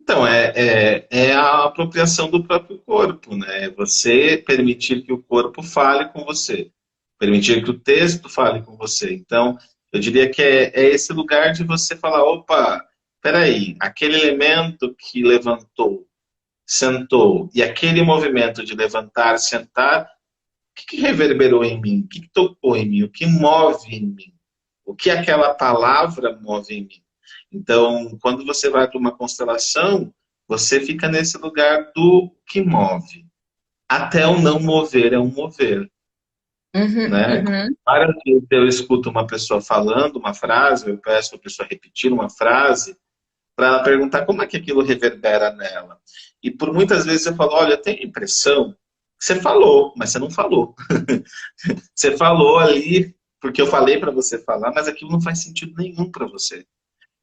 Então, é a apropriação do próprio corpo, né? Você permitir que o corpo fale com você, permitir que o texto fale com você. Então, eu diria que é esse lugar de você falar, opa, peraí, aquele elemento que levantou, sentou, e aquele movimento de levantar, sentar, o que reverberou em mim? O que tocou em mim? O que move em mim? O que aquela palavra move em mim? Então, quando você vai para uma constelação, você fica nesse lugar do que move. Até o não mover é um mover. Né? Várias vezes eu escuto uma pessoa falando uma frase, eu peço para a pessoa repetir uma frase, para ela perguntar como é que aquilo reverbera nela. E por muitas vezes eu falo, olha, eu tenho a impressão que você falou, mas você não falou. Você falou ali porque eu falei para você falar, mas aquilo não faz sentido nenhum para você.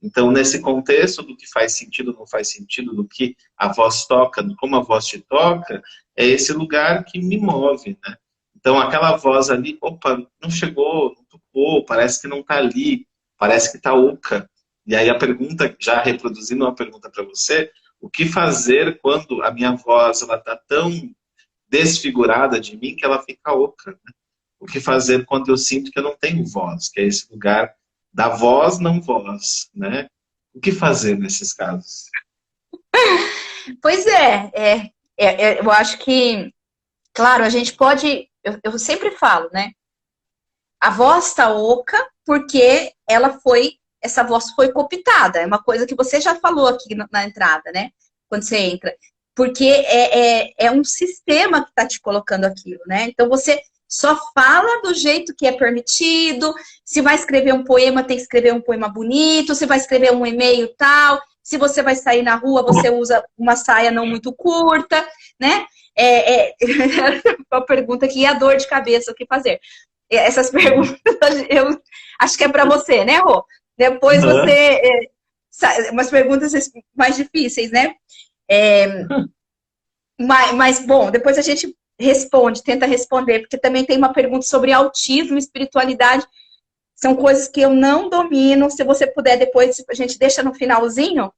Então, nesse contexto do que faz sentido, não faz sentido, do que a voz toca, do como a voz te toca, é esse lugar que me move, né? Então, aquela voz ali, opa, não chegou, não tocou, parece que não está ali, parece que está oca. E aí a pergunta, já reproduzindo uma pergunta para você, o que fazer quando a minha voz está tão desfigurada de mim que ela fica oca, né? O que fazer quando eu sinto que eu não tenho voz, que é esse lugar da voz, não voz, né? O que fazer nesses casos? Pois eu acho que, claro, a gente pode, eu sempre falo, né? A voz está oca porque essa voz foi cooptada. É uma coisa que você já falou aqui na entrada, né? Quando você entra. Porque é um sistema que está te colocando aquilo, né? Então você só fala do jeito que é permitido. Se vai escrever um poema, tem que escrever um poema bonito. Se vai escrever um e-mail, tal. Se você vai sair na rua, você usa uma saia não muito curta, né? Uma pergunta aqui, a dor de cabeça, o que fazer? Essas perguntas, eu acho que é para você, né, Rô? Depois você... umas perguntas mais difíceis, né? Mas, bom, depois a gente tenta responder, porque também tem uma pergunta sobre autismo e espiritualidade, São coisas que eu não domino. Se você puder, depois a gente deixa no finalzinho,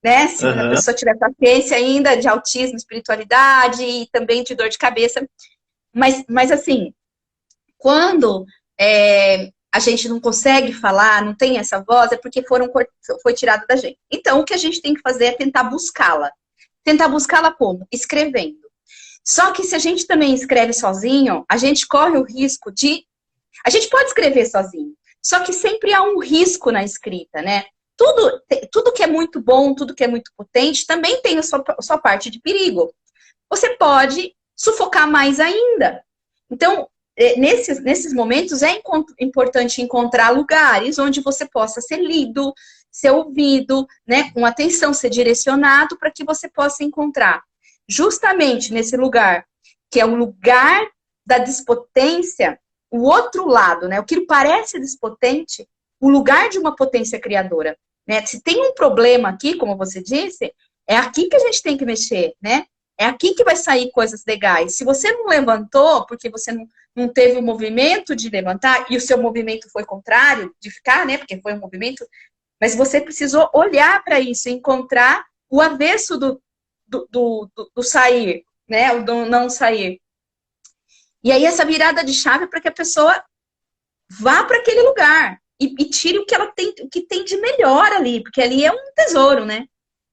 né? Se a pessoa tiver paciência ainda, de autismo, espiritualidade e também de dor de cabeça. Mas assim, quando a gente não consegue falar, não tem essa voz, é porque foi tirada da gente. Então, o que a gente tem que fazer é tentar buscá-la. Tentar buscá-la como? Escrevendo. Só que se a gente também escreve sozinho, a gente corre o risco de... A gente pode escrever sozinho, só que sempre há um risco na escrita, né? Tudo que é muito bom, tudo que é muito potente, também tem a sua parte de perigo. Você pode sufocar mais ainda. Então, nesses momentos, é importante encontrar lugares onde você possa ser lido, ser ouvido, né, com atenção, ser direcionado para que você possa encontrar justamente nesse lugar, que é o lugar da despotência, o outro lado, né, o que parece despotente, o lugar de uma potência criadora, né? Se tem um problema aqui, como você disse, é aqui que a gente tem que mexer, né? É aqui que vai sair coisas legais. Se você não levantou, porque você não teve o movimento de levantar, e o seu movimento foi contrário, de ficar, né? Porque foi um movimento, mas você precisou olhar para isso, encontrar o avesso do sair, né? O do não sair. E aí essa virada de chave para que a pessoa vá para aquele lugar e tire o que ela tem, o que tem de melhor ali, porque ali é um tesouro, né?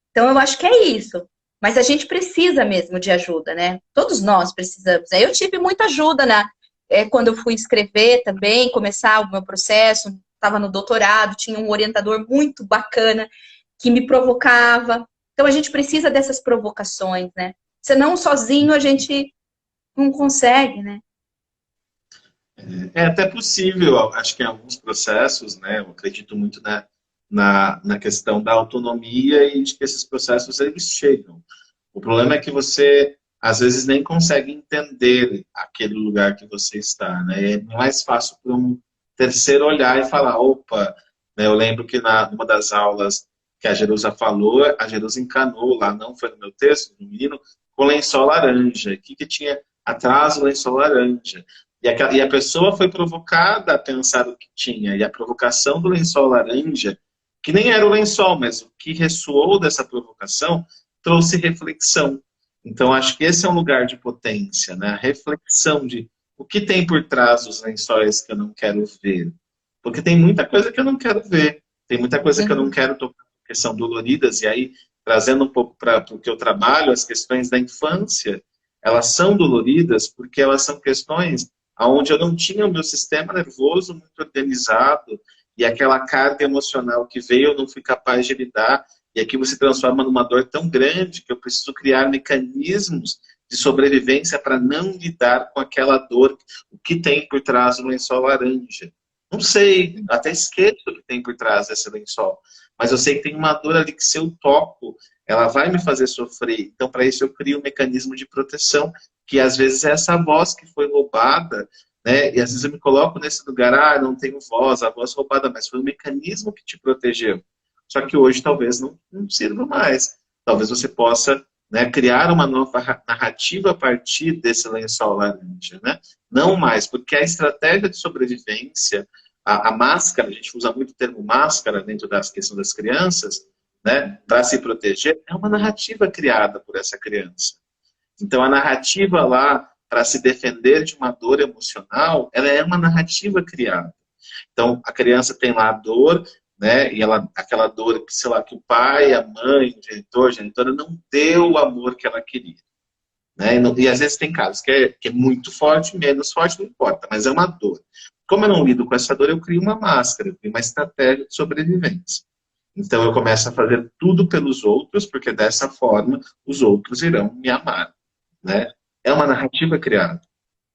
Então eu acho que é isso. Mas a gente precisa mesmo de ajuda, né? Todos nós precisamos. Eu tive muita ajuda, né? Quando eu fui escrever também, começar o meu processo, estava no doutorado, tinha um orientador muito bacana que me provocava. Então a gente precisa dessas provocações, né? Senão sozinho a gente não consegue, né? É até possível, acho que em alguns processos, né? Eu acredito muito na questão da autonomia e de que esses processos eles chegam. O problema é que você, às vezes, nem consegue entender aquele lugar que você está, né? É mais fácil para um terceiro olhar e falar, opa, né? Eu lembro que numa das aulas que a Jerusa falou, a Jerusa encanou lá, não foi no meu texto, no menino, com lençol laranja. O que tinha atrás do lençol laranja? E a pessoa foi provocada a pensar o que tinha. E a provocação do lençol laranja, que nem era o lençol, mas o que ressoou dessa provocação, trouxe reflexão. Então, acho que esse é um lugar de potência, né? A reflexão de o que tem por trás dos lençóis que eu não quero ver. Porque tem muita coisa que eu não quero ver. Tem muita coisa que eu não quero tocar, porque são doloridas. E aí, trazendo um pouco para o que eu trabalho, as questões da infância, elas são doloridas porque elas são questões onde eu não tinha o meu sistema nervoso muito organizado e aquela carga emocional que veio eu não fui capaz de lidar, e aquilo se transforma numa dor tão grande que eu preciso criar mecanismos de sobrevivência para não lidar com aquela dor, o que tem por trás do lençol laranja. Não sei, até esqueço o que tem por trás desse lençol, mas eu sei que tem uma dor ali que se eu toco, ela vai me fazer sofrer. Então, para isso, eu crio um mecanismo de proteção, que às vezes é essa voz que foi roubada, né? E às vezes eu me coloco nesse lugar, não tenho voz, a voz roubada, mas foi um mecanismo que te protegeu. Só que hoje talvez não sirva mais. Talvez você possa, né, criar uma nova narrativa a partir desse lençol laranja, né? Não mais, porque a estratégia de sobrevivência, a máscara, a gente usa muito o termo máscara dentro das questões das crianças, né, para se proteger, é uma narrativa criada por essa criança. Então, a narrativa lá, para se defender de uma dor emocional, ela é uma narrativa criada. Então, a criança tem lá a dor, né, e aquela dor, sei lá, que o pai, a mãe, o genitor, a genitora não deu o amor que ela queria. Né? E às vezes tem casos que é muito forte, menos forte, não importa, mas é uma dor. Como eu não lido com essa dor, eu crio uma máscara, eu crio uma estratégia de sobrevivência. Então eu começo a fazer tudo pelos outros, porque dessa forma os outros irão me amar. Né? É uma narrativa criada.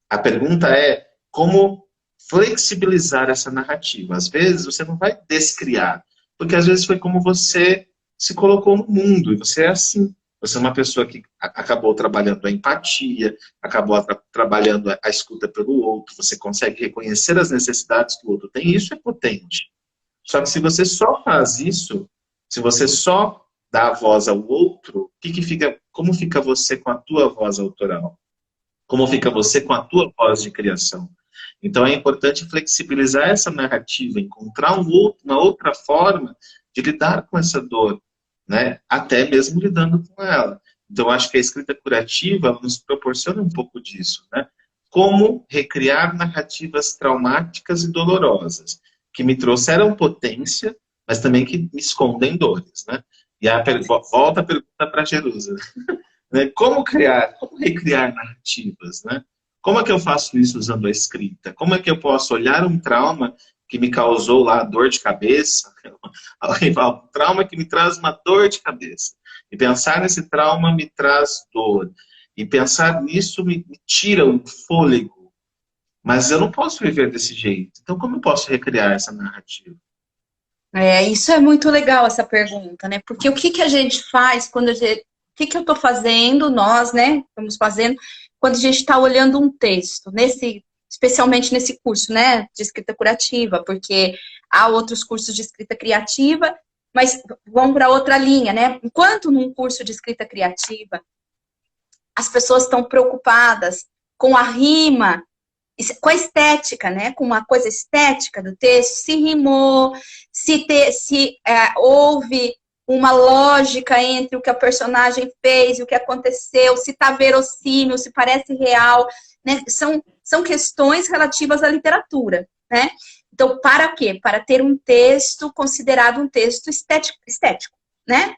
A pergunta é como flexibilizar essa narrativa. Às vezes você não vai descriar, porque às vezes foi como você se colocou no mundo, e você é assim. Você é uma pessoa que acabou trabalhando a empatia, acabou trabalhando a escuta pelo outro, você consegue reconhecer as necessidades que o outro tem, e isso é potente. Só que se você só faz isso, se você só dá a voz ao outro, como fica você com a tua voz autoral? Como fica você com a tua voz de criação? Então é importante flexibilizar essa narrativa, encontrar uma outra forma de lidar com essa dor, né? Até mesmo lidando com ela. Então acho que a escrita curativa ela nos proporciona um pouco disso, né? Como recriar narrativas traumáticas e dolorosas, que me trouxeram potência, mas também que me escondem dores, né? E volta a pergunta para Jerusa, né? Como recriar narrativas, né? Como é que eu faço isso usando a escrita? Como é que eu posso olhar um trauma que me causou lá dor de cabeça, um trauma que me traz uma dor de cabeça, e pensar nesse trauma me traz dor, e pensar nisso me tira o fôlego, mas eu não posso viver desse jeito. Então como eu posso recriar essa narrativa? Isso é muito legal, essa pergunta, né? Porque o que que a gente faz quando o que eu estou fazendo, nós, né, estamos fazendo, quando a gente está olhando um texto, especialmente nesse curso, né, de escrita curativa, porque há outros cursos de escrita criativa, mas vamos para outra linha, né? Enquanto num curso de escrita criativa, as pessoas estão preocupadas com a rima, com a estética, né? Com uma coisa estética do texto, se rimou, se houve uma lógica entre o que a personagem fez e o que aconteceu, se está verossímil, se parece real, né? São questões relativas à literatura, né? Então, para quê? Para ter um texto considerado um texto estético, né?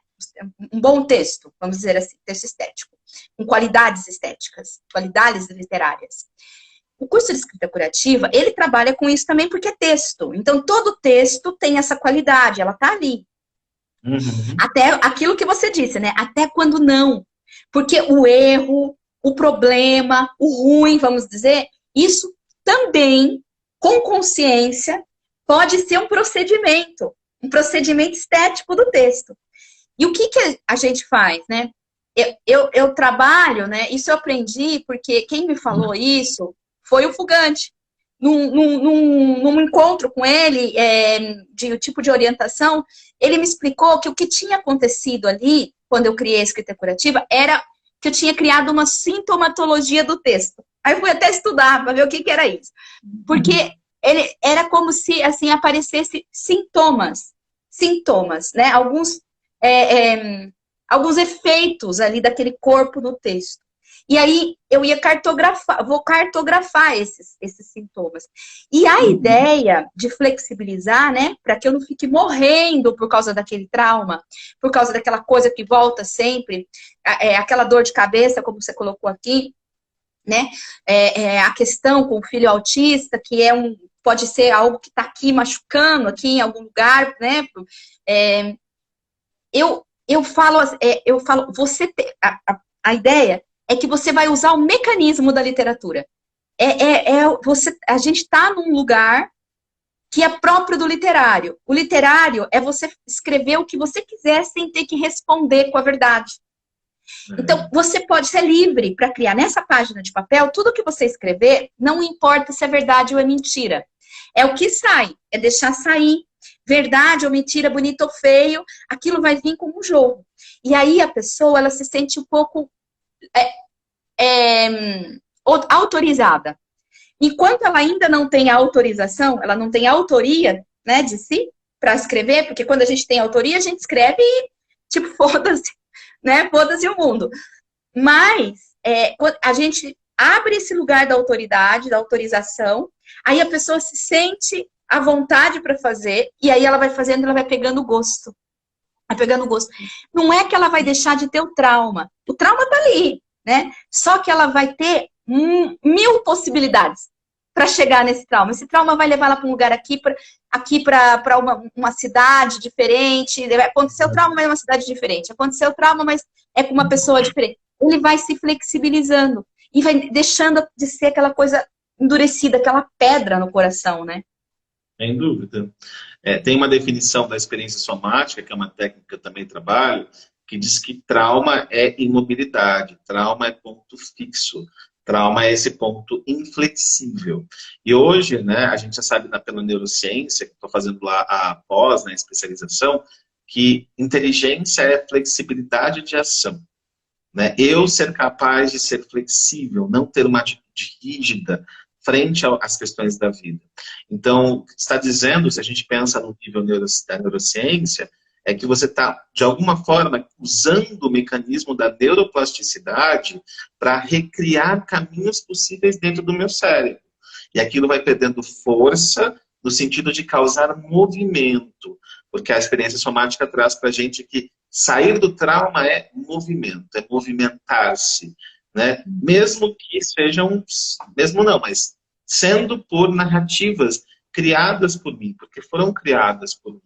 Um bom texto, vamos dizer assim, texto estético, com qualidades estéticas, qualidades literárias. O curso de escrita curativa, ele trabalha com isso também porque é texto. Então, todo texto tem essa qualidade, ela está ali. Uhum. Até aquilo que você disse, né? Até quando não. Porque o erro, o problema, o ruim, vamos dizer, isso também, com consciência, pode ser um procedimento estético do texto. E o que a gente faz, né? Eu trabalho, né? Isso eu aprendi porque quem me falou isso foi o Fugante. Num encontro com ele, de tipo de orientação, ele me explicou que o que tinha acontecido ali, quando eu criei a escrita curativa, era que eu tinha criado uma sintomatologia do texto. Aí eu fui até estudar para ver o que era isso. Porque ele era como se, assim, aparecesse sintomas, né? Alguns efeitos ali daquele corpo no texto. E aí eu ia vou cartografar esses sintomas. E a ideia de flexibilizar, né, para que eu não fique morrendo por causa daquele trauma, por causa daquela coisa que volta sempre, aquela dor de cabeça, como você colocou aqui, né, a questão com o filho autista, que pode ser algo que está aqui machucando, aqui em algum lugar, né, eu falo, a ideia é que você vai usar o mecanismo da literatura. A gente está num lugar que é próprio do literário. O literário é você escrever o que você quiser sem ter que responder com a verdade. Então, você pode ser livre para criar nessa página de papel, tudo que você escrever, não importa se é verdade ou é mentira. É o que sai, é deixar sair. Verdade ou mentira, bonito ou feio, aquilo vai vir como um jogo. E aí a pessoa, ela se sente um pouco autorizada. Enquanto ela ainda não tem a autorização, ela não tem a autoria, né, de si para escrever, porque quando a gente tem autoria, a gente escreve e, tipo, foda-se, né, foda-se o mundo. Mas a gente abre esse lugar da autoridade, da autorização, aí a pessoa se sente à vontade para fazer, e aí ela vai fazendo, ela vai pegando gosto. Vai pegando gosto. Não é que ela vai deixar de ter o trauma tá ali, né? Só que ela vai ter 1000 possibilidades para chegar nesse trauma. Esse trauma vai levar ela para um lugar aqui para uma cidade diferente. Aconteceu o trauma, mas é uma cidade diferente. Aconteceu o trauma, mas é com uma pessoa diferente. Ele vai se flexibilizando e vai deixando de ser aquela coisa endurecida, aquela pedra no coração, né? Sem dúvida. Tem uma definição da experiência somática, que é uma técnica que eu também trabalho, que diz que trauma é imobilidade, trauma é ponto fixo, trauma é esse ponto inflexível. E hoje, né, a gente já sabe pela neurociência, que estou fazendo lá a pós, né, especialização, que inteligência é flexibilidade de ação. Né? Eu ser capaz de ser flexível, não ter uma atitude rígida, frente às questões da vida. Então, está dizendo, se a gente pensa no nível da neurociência, é que você está, de alguma forma, usando o mecanismo da neuroplasticidade para recriar caminhos possíveis dentro do meu cérebro. E aquilo vai perdendo força no sentido de causar movimento, porque a experiência somática traz para a gente que sair do trauma é movimento, é movimentar-se, né? Mesmo que sejam, mesmo não, mas sendo por narrativas criadas por mim, porque foram criadas por mim.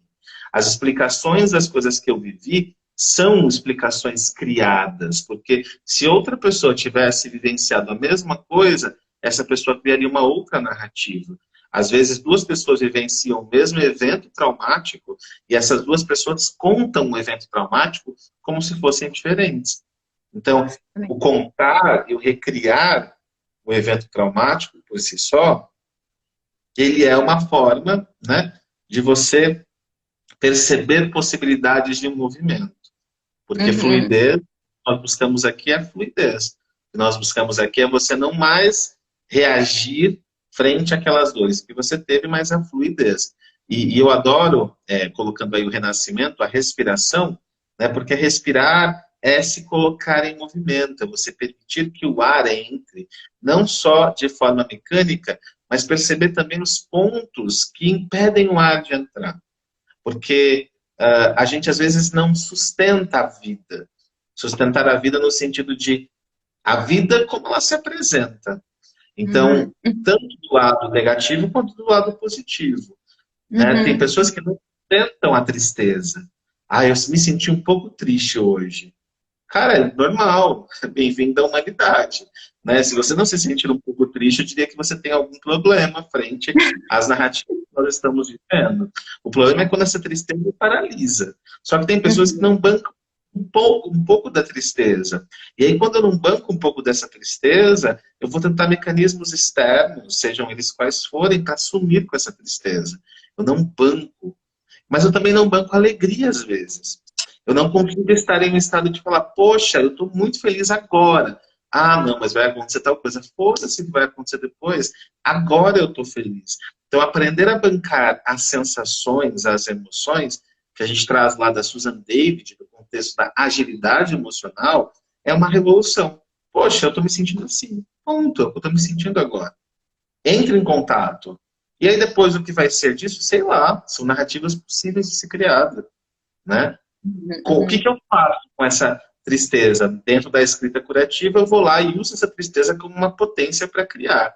As explicações das coisas que eu vivi são explicações criadas, porque se outra pessoa tivesse vivenciado a mesma coisa, essa pessoa criaria uma outra narrativa. Às vezes, duas pessoas vivenciam o mesmo evento traumático e essas duas pessoas contam o evento traumático como se fossem diferentes. Então, o contar e o recriar o evento traumático por si só, ele é uma forma, né, de você perceber possibilidades de um movimento. Porque fluidez, nós buscamos aqui a fluidez. O que nós buscamos aqui é você não mais reagir frente àquelas dores que você teve, mas a fluidez. E eu adoro, colocando aí o renascimento, a respiração, né, porque respirar é se colocar em movimento, é você permitir que o ar entre, não só de forma mecânica, mas perceber também os pontos que impedem o ar de entrar. Porque a gente, às vezes, não sustenta a vida. Sustentar a vida no sentido de a vida como ela se apresenta. Então, tanto do lado negativo quanto do lado positivo. Né? Tem pessoas que não sustentam a tristeza. Eu me senti um pouco triste hoje. Cara, é normal. Bem-vindo à humanidade. Né? Se você não se sentir um pouco triste, eu diria que você tem algum problema frente às narrativas que nós estamos vivendo. O problema é quando essa tristeza paralisa. Só que tem pessoas que não bancam um pouco da tristeza. E aí, quando eu não banco um pouco dessa tristeza, eu vou tentar mecanismos externos, sejam eles quais forem, para assumir com essa tristeza. Eu não banco. Mas eu também não banco alegria, às vezes. Eu não consigo estar em um estado de falar, poxa, eu estou muito feliz agora. Não, mas vai acontecer tal coisa. Foda-se que vai acontecer depois. Agora eu estou feliz. Então, aprender a bancar as sensações, as emoções, que a gente traz lá da Susan David, do contexto da agilidade emocional, é uma revolução. Poxa, eu estou me sentindo assim. Ponto, eu estou me sentindo agora. Entre em contato. E aí depois o que vai ser disso, sei lá, são narrativas possíveis de ser criadas. Né? O que eu faço com essa tristeza? Dentro da escrita curativa, eu vou lá e uso essa tristeza como uma potência para criar.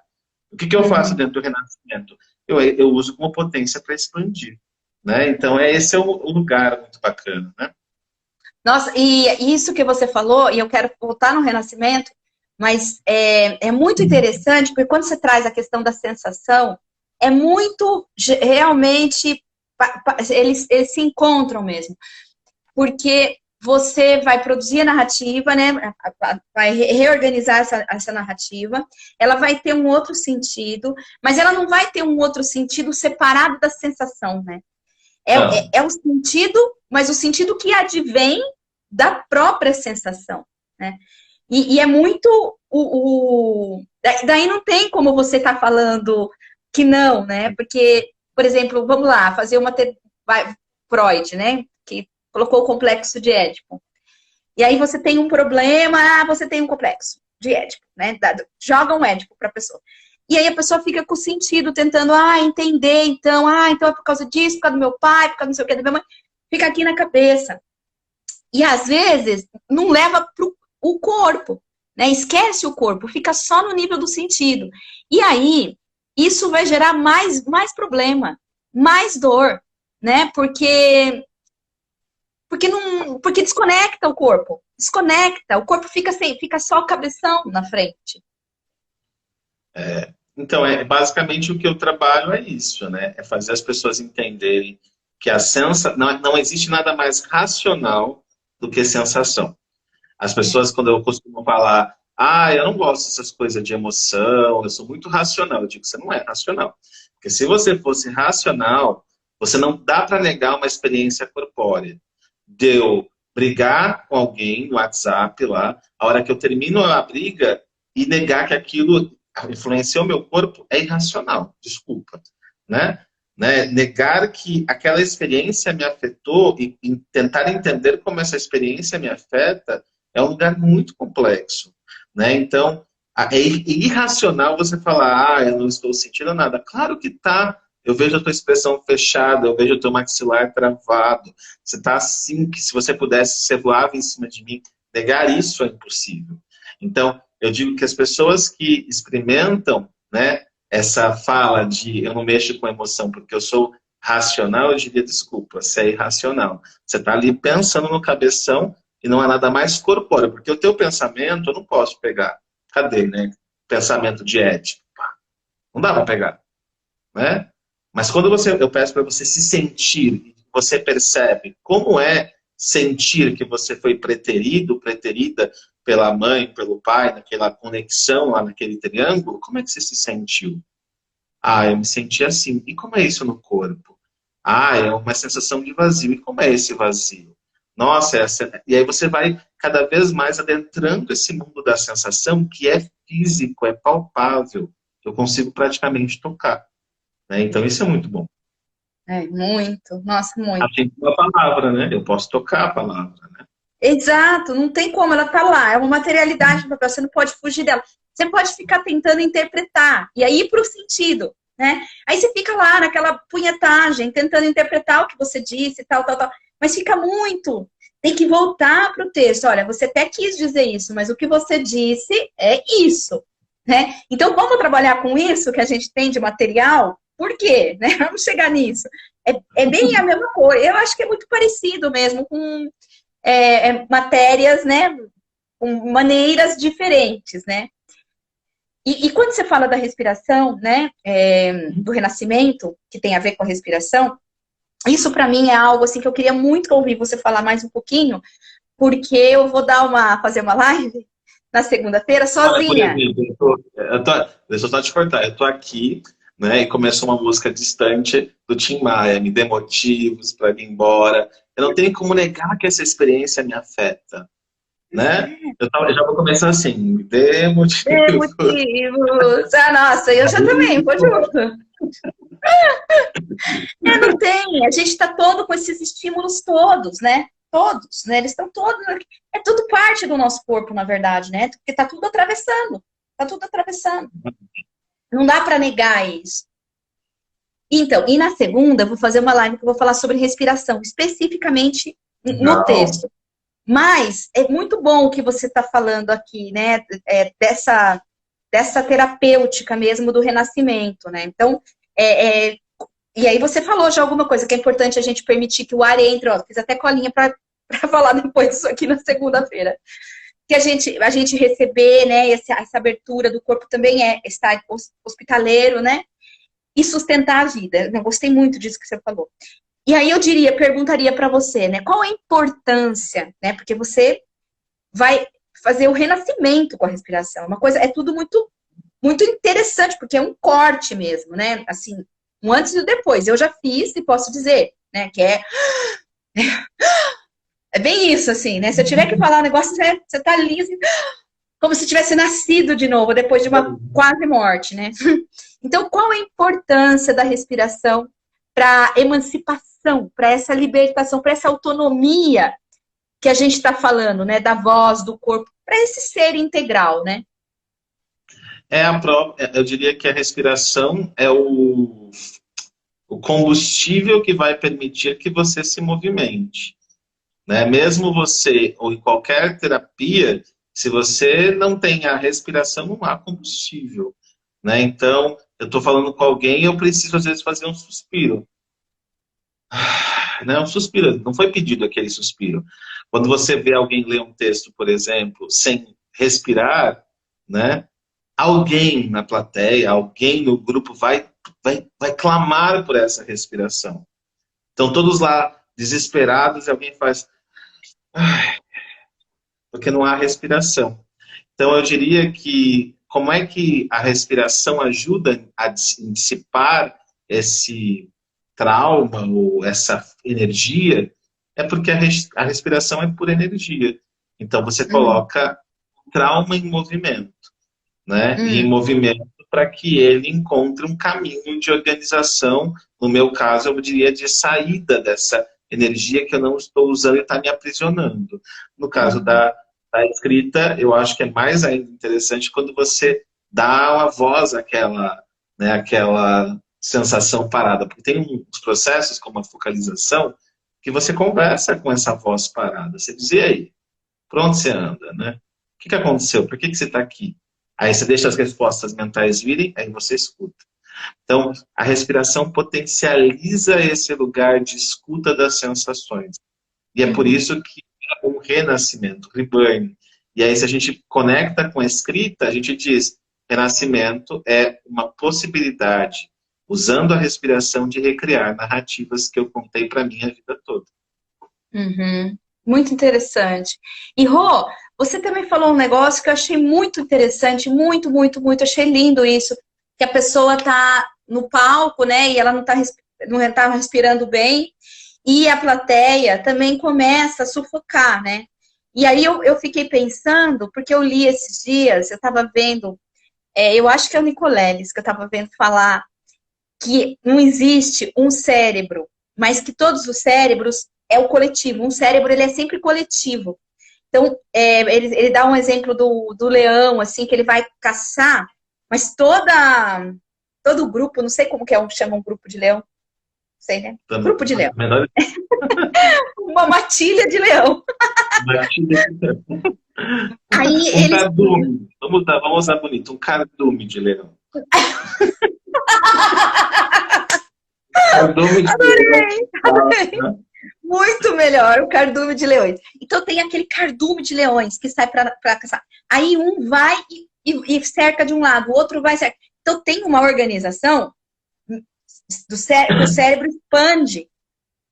O que eu faço dentro do renascimento? Eu uso como potência para expandir. Né? Então, esse é o lugar muito bacana. Né? Nossa, e isso que você falou, e eu quero voltar no renascimento, mas é muito interessante, porque quando você traz a questão da sensação, é muito, realmente, eles se encontram mesmo. Porque você vai produzir a narrativa, né? Vai reorganizar essa narrativa, ela vai ter um outro sentido, mas ela não vai ter um outro sentido separado da sensação, né? É o sentido, mas o sentido que advém da própria sensação, né? E é muito... Daí não tem como você estar falando que não, né? Porque, por exemplo, vamos lá, fazer uma... Freud, né? Que colocou o complexo de Édipo. E aí você tem um problema, você tem um complexo de Édipo, né? Joga um Édipo para a pessoa. E aí a pessoa fica com o sentido, tentando, entender, então é por causa disso, por causa do meu pai, por causa não sei o que, da minha mãe. Fica aqui na cabeça. E às vezes não leva para o corpo, né? Esquece o corpo, fica só no nível do sentido. E aí, isso vai gerar mais problema, mais dor, né? Porque desconecta o corpo. Desconecta. O corpo fica só o cabeção na frente. Então, basicamente o que eu trabalho é isso, né? É fazer as pessoas entenderem que não existe nada mais racional do que sensação. As pessoas, quando eu costumo falar, eu não gosto dessas coisas de emoção, eu sou muito racional. Eu digo, você não é racional. Porque se você fosse racional, você não dá para negar uma experiência corpórea. De eu brigar com alguém no WhatsApp lá, a hora que eu termino a briga e negar que influenciou meu corpo é irracional, desculpa, né? Negar que aquela experiência me afetou e tentar entender como essa experiência me afeta é um lugar muito complexo, né? Então, é irracional você falar, eu não estou sentindo nada. Claro que tá. Eu vejo a tua expressão fechada, eu vejo o teu maxilar travado. Você está assim, que se você pudesse, você voava em cima de mim. Negar isso é impossível. Então, eu digo que as pessoas que experimentam, né, essa fala de eu não mexo com emoção porque eu sou racional, eu diria, desculpa, você é irracional. Você está ali pensando no cabeção e não é nada mais corpóreo, porque o teu pensamento eu não posso pegar. Cadê, né? Pensamento de ética. Não dá para pegar, né? Mas quando eu peço para você se sentir, você percebe como é sentir que você foi preterido, preterida pela mãe, pelo pai, naquela conexão lá naquele triângulo, como é que você se sentiu? Eu me senti assim. E como é isso no corpo? É uma sensação de vazio. E como é esse vazio? Nossa, e aí você vai cada vez mais adentrando esse mundo da sensação que é físico, é palpável. Eu consigo praticamente tocar. Né? Então isso é muito bom. Muito. Nossa, muito. Assim como a palavra, né? Eu posso tocar a palavra, né? Exato, não tem como, ela tá lá, é uma materialidade do papel, você não pode fugir dela. Você pode ficar tentando interpretar, e aí ir pro sentido, né? Aí você fica lá naquela punhetagem, tentando interpretar o que você disse, tal, mas fica muito. Tem que voltar pro texto. Olha, você até quis dizer isso, mas o que você disse é isso, né? Então vamos trabalhar com isso que a gente tem de material. Por quê? Né? Vamos chegar nisso. É bem a mesma coisa. Eu acho que é muito parecido mesmo com matérias, né? Com maneiras diferentes, né? E quando você fala da respiração, né? Do renascimento, que tem a ver com a respiração, isso para mim é algo assim que eu queria muito ouvir você falar mais um pouquinho, porque eu vou fazer uma live na segunda-feira sozinha. Deixa eu só te cortar. Eu tô aqui, né? E começou uma música distante do Tim Maia, me dê motivos para ir embora. Eu não tenho como negar que essa experiência me afeta, né? Eu já vou começar assim, me dê motivos. Dê motivos. Nossa, eu já também, pode junto. Não tem, a gente está todo com esses estímulos todos, né? Todos, né? Eles estão todos, é tudo parte do nosso corpo, na verdade, né? Porque tá tudo atravessando, Não dá para negar isso. Então, e na segunda, eu vou fazer uma live que eu vou falar sobre respiração, especificamente no texto. Mas é muito bom o que você está falando aqui, né? Dessa terapêutica mesmo do renascimento, né? Então, e aí você falou já alguma coisa que é importante a gente permitir que o ar entre, fiz até colinha para falar depois disso aqui na segunda-feira. Que a gente receber, né, essa abertura do corpo também estar hospitaleiro, né? E sustentar a vida. Eu gostei muito disso que você falou. E aí eu perguntaria para você, né, qual a importância, né? Porque você vai fazer o renascimento com a respiração. Uma coisa, é tudo muito, muito interessante, porque é um corte mesmo, né? Assim, um antes e um depois. Eu já fiz e posso dizer, né, que é bem isso, assim, né? Se eu tiver que falar um negócio, você tá ali, assim, como se tivesse nascido de novo, depois de uma quase morte, né? Então, qual a importância da respiração para emancipação, para essa libertação, para essa autonomia que a gente está falando, né? Da voz, do corpo, para esse ser integral, né? Eu diria que a respiração é o combustível que vai permitir que você se movimente. Né? Mesmo você, ou em qualquer terapia, se você não tem a respiração, não há combustível. Né? Então, eu estou falando com alguém e eu preciso, às vezes, fazer um suspiro. Não, um suspiro, não foi pedido aquele suspiro. Quando você vê alguém ler um texto, por exemplo, sem respirar, né? Alguém na plateia, alguém no grupo vai clamar por essa respiração. Então, todos lá desesperados e alguém faz... porque não há respiração. Então, eu diria que como é que a respiração ajuda a dissipar esse trauma ou essa energia? É porque a respiração é pura energia. Então, você coloca o trauma em movimento. né? E em movimento para que ele encontre um caminho de organização, no meu caso, eu diria de saída dessa energia que eu não estou usando e está me aprisionando. No caso da escrita, eu acho que é mais ainda interessante quando você dá uma voz àquela, né, àquela sensação parada, porque tem uns processos, como a focalização, que você conversa com essa voz parada. Você diz, e aí? Por onde você anda, né? O que aconteceu? Por que você está aqui? Aí você deixa as respostas mentais virem, aí você escuta. Então, a respiração potencializa esse lugar de escuta das sensações. E é por isso que é um renascimento, reburn. E aí, se a gente conecta com a escrita, a gente diz, renascimento é uma possibilidade, usando a respiração, de recriar narrativas que eu contei para mim a vida toda. Muito interessante. E, Rô, você também falou um negócio que eu achei muito interessante, muito, muito, muito, achei lindo isso, que a pessoa tá no palco, né, e ela não tá respirando bem, e a plateia também começa a sufocar, né? E aí eu fiquei pensando, porque eu li esses dias, eu estava vendo, eu acho que é o Nicoleles, que eu estava vendo falar que não existe um cérebro, mas que todos os cérebros é o coletivo. Um cérebro, ele é sempre coletivo. Então, ele dá um exemplo do leão, assim, que ele vai caçar, mas todo o grupo, não sei como que chama um grupo de leão, não sei, né? Grupo de leão. Uma matilha de leão. Matilha de leão. Aí cardume. Vamos usar bonito, um cardume de leão. Cardume de leão. Muito melhor, o cardume de leões. Então tem aquele cardume de leões que sai para caçar. Aí um vai e cerca de um lado, o outro vai cerca. Então tem uma organização do cérebro, o cérebro expande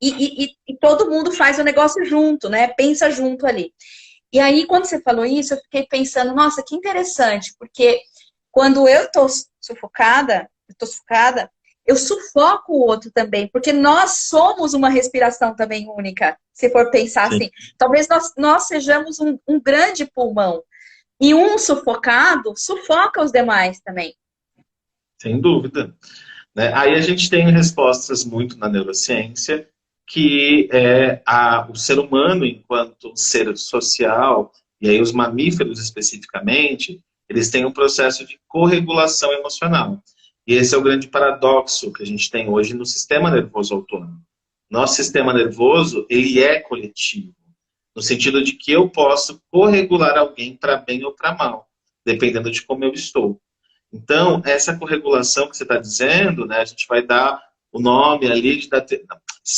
e todo mundo faz o negócio junto, né? Pensa junto ali. E aí, quando você falou isso, eu fiquei pensando, nossa, que interessante, porque quando eu tô sufocada, eu sufoco o outro também, porque nós somos uma respiração também única, se for pensar assim. Talvez nós sejamos um grande pulmão, e um sufocado sufoca os demais também. Sem dúvida. Né? Aí a gente tem respostas muito na neurociência, que o ser humano, enquanto ser social, e aí os mamíferos especificamente, eles têm um processo de corregulação emocional. E esse é o grande paradoxo que a gente tem hoje no sistema nervoso autônomo. Nosso sistema nervoso, ele é coletivo, no sentido de que eu posso corregular alguém para bem ou para mal, dependendo de como eu estou. Então, essa corregulação que você está dizendo, né, a gente vai dar o nome ali,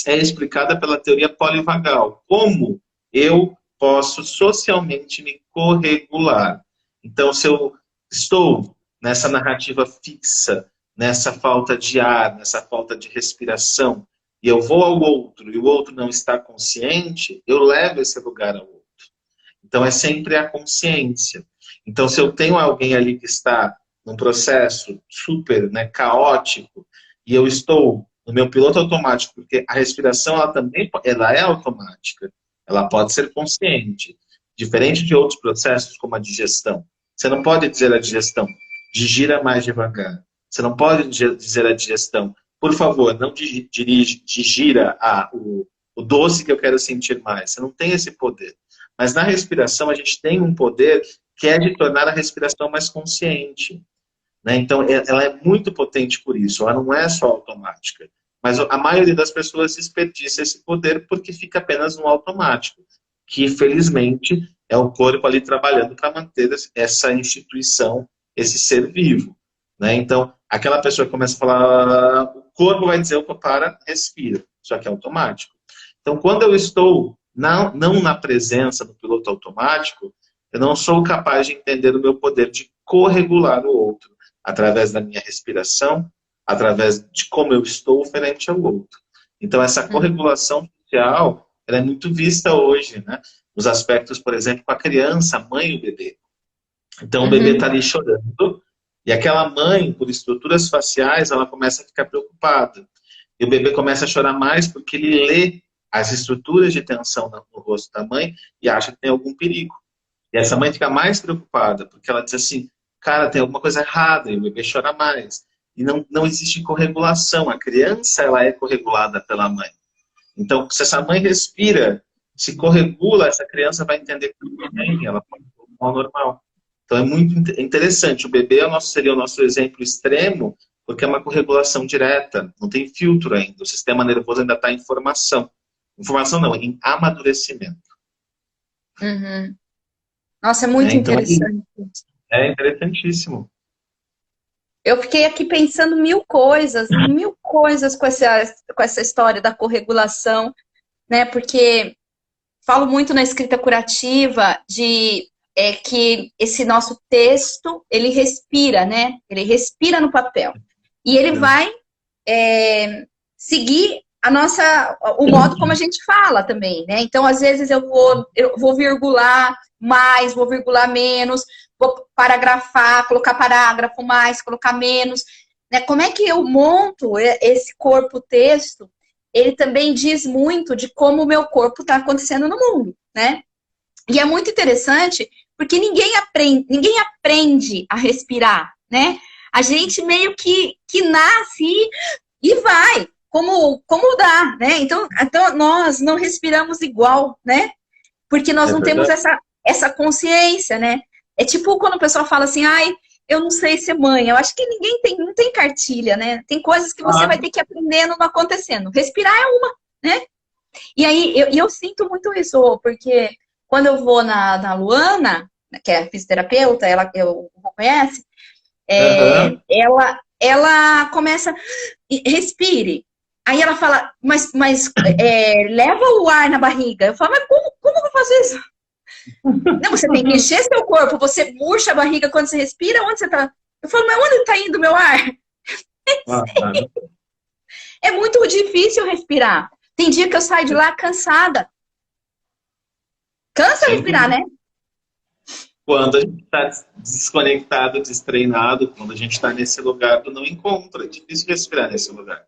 é explicada pela teoria polivagal. Como eu posso socialmente me corregular? Então, se eu estou nessa narrativa fixa, nessa falta de ar, nessa falta de respiração, e eu vou ao outro, e o outro não está consciente, eu levo esse lugar ao outro. Então, é sempre a consciência. Então, se eu tenho alguém ali que está num processo super, né, caótico, e eu estou no meu piloto automático, porque a respiração ela é automática, ela pode ser consciente, diferente de outros processos como a digestão. Você não pode dizer à digestão, digira mais devagar. Você não pode dizer à digestão, por favor, não digira o doce que eu quero sentir mais. Você não tem esse poder. Mas na respiração a gente tem um poder que é de tornar a respiração mais consciente. Né? Então, ela é muito potente por isso. Ela não é só automática. Mas a maioria das pessoas desperdiça esse poder porque fica apenas no automático. Que, felizmente, é o corpo ali trabalhando para manter essa instituição, esse ser vivo. Né? Então, aquela pessoa que começa a falar, o corpo vai dizer, opa, para, respira. Só que é automático. Então, quando eu estou não na presença do piloto automático, eu não sou capaz de entender o meu poder de corregular o outro, através da minha respiração, através de como eu estou frente ao outro. Então, essa corregulação social, ela é muito vista hoje, né? Nos aspectos, por exemplo, com a criança, a mãe e o bebê. Então, o bebê está ali chorando, e aquela mãe, por estruturas faciais, ela começa a ficar preocupada. E o bebê começa a chorar mais porque ele lê as estruturas de tensão no rosto da mãe e acha que tem algum perigo. E essa mãe fica mais preocupada, porque ela diz assim, cara, tem alguma coisa errada, e o bebê chora mais. E não existe corregulação. A criança, ela é corregulada pela mãe. Então, se essa mãe respira, se corregula, essa criança vai entender que tudo bem, ela pode voltar ao normal. Então, é muito interessante. O bebê seria o nosso exemplo extremo, porque é uma corregulação direta, não tem filtro ainda. O sistema nervoso ainda está em formação. Informação não, em amadurecimento. Uhum. Nossa, é muito Então, interessante. é interessantíssimo. Eu fiquei aqui pensando mil coisas com essa história da corregulação, né? Porque falo muito na escrita curativa que esse nosso texto, ele respira, né? Ele respira no papel. E ele vai seguir o modo como a gente fala também, né? Então, às vezes, eu vou virgular mais, vou virgular menos, vou paragrafar, colocar parágrafo mais, colocar menos. Né? Como é que eu monto esse corpo-texto? Ele também diz muito de como o meu corpo está acontecendo no mundo, né? E é muito interessante, porque ninguém aprende a respirar, né? A gente meio que nasce e vai, como dá, né? Então, nós não respiramos igual, né? Porque nós não temos essa consciência, né? É tipo quando o pessoal fala assim, ai, eu não sei ser mãe. Eu acho que não tem cartilha, né? Tem coisas que você vai ter que aprender não acontecendo. Respirar é uma, né? E aí, eu sinto muito isso, porque quando eu vou na Luana, que é fisioterapeuta, ela eu conhece, ela começa, respire. Aí ela fala, mas leva o ar na barriga. Eu falo, mas como eu faço isso? Não, você tem que encher seu corpo, você murcha a barriga quando você respira, onde você tá? Eu falo, mas onde tá indo meu ar? É muito difícil respirar. Tem dia que eu saio de lá cansada. Cansa respirar, né? Quando a gente está desconectado, destreinado, quando a gente está nesse lugar do não encontro, é difícil respirar nesse lugar.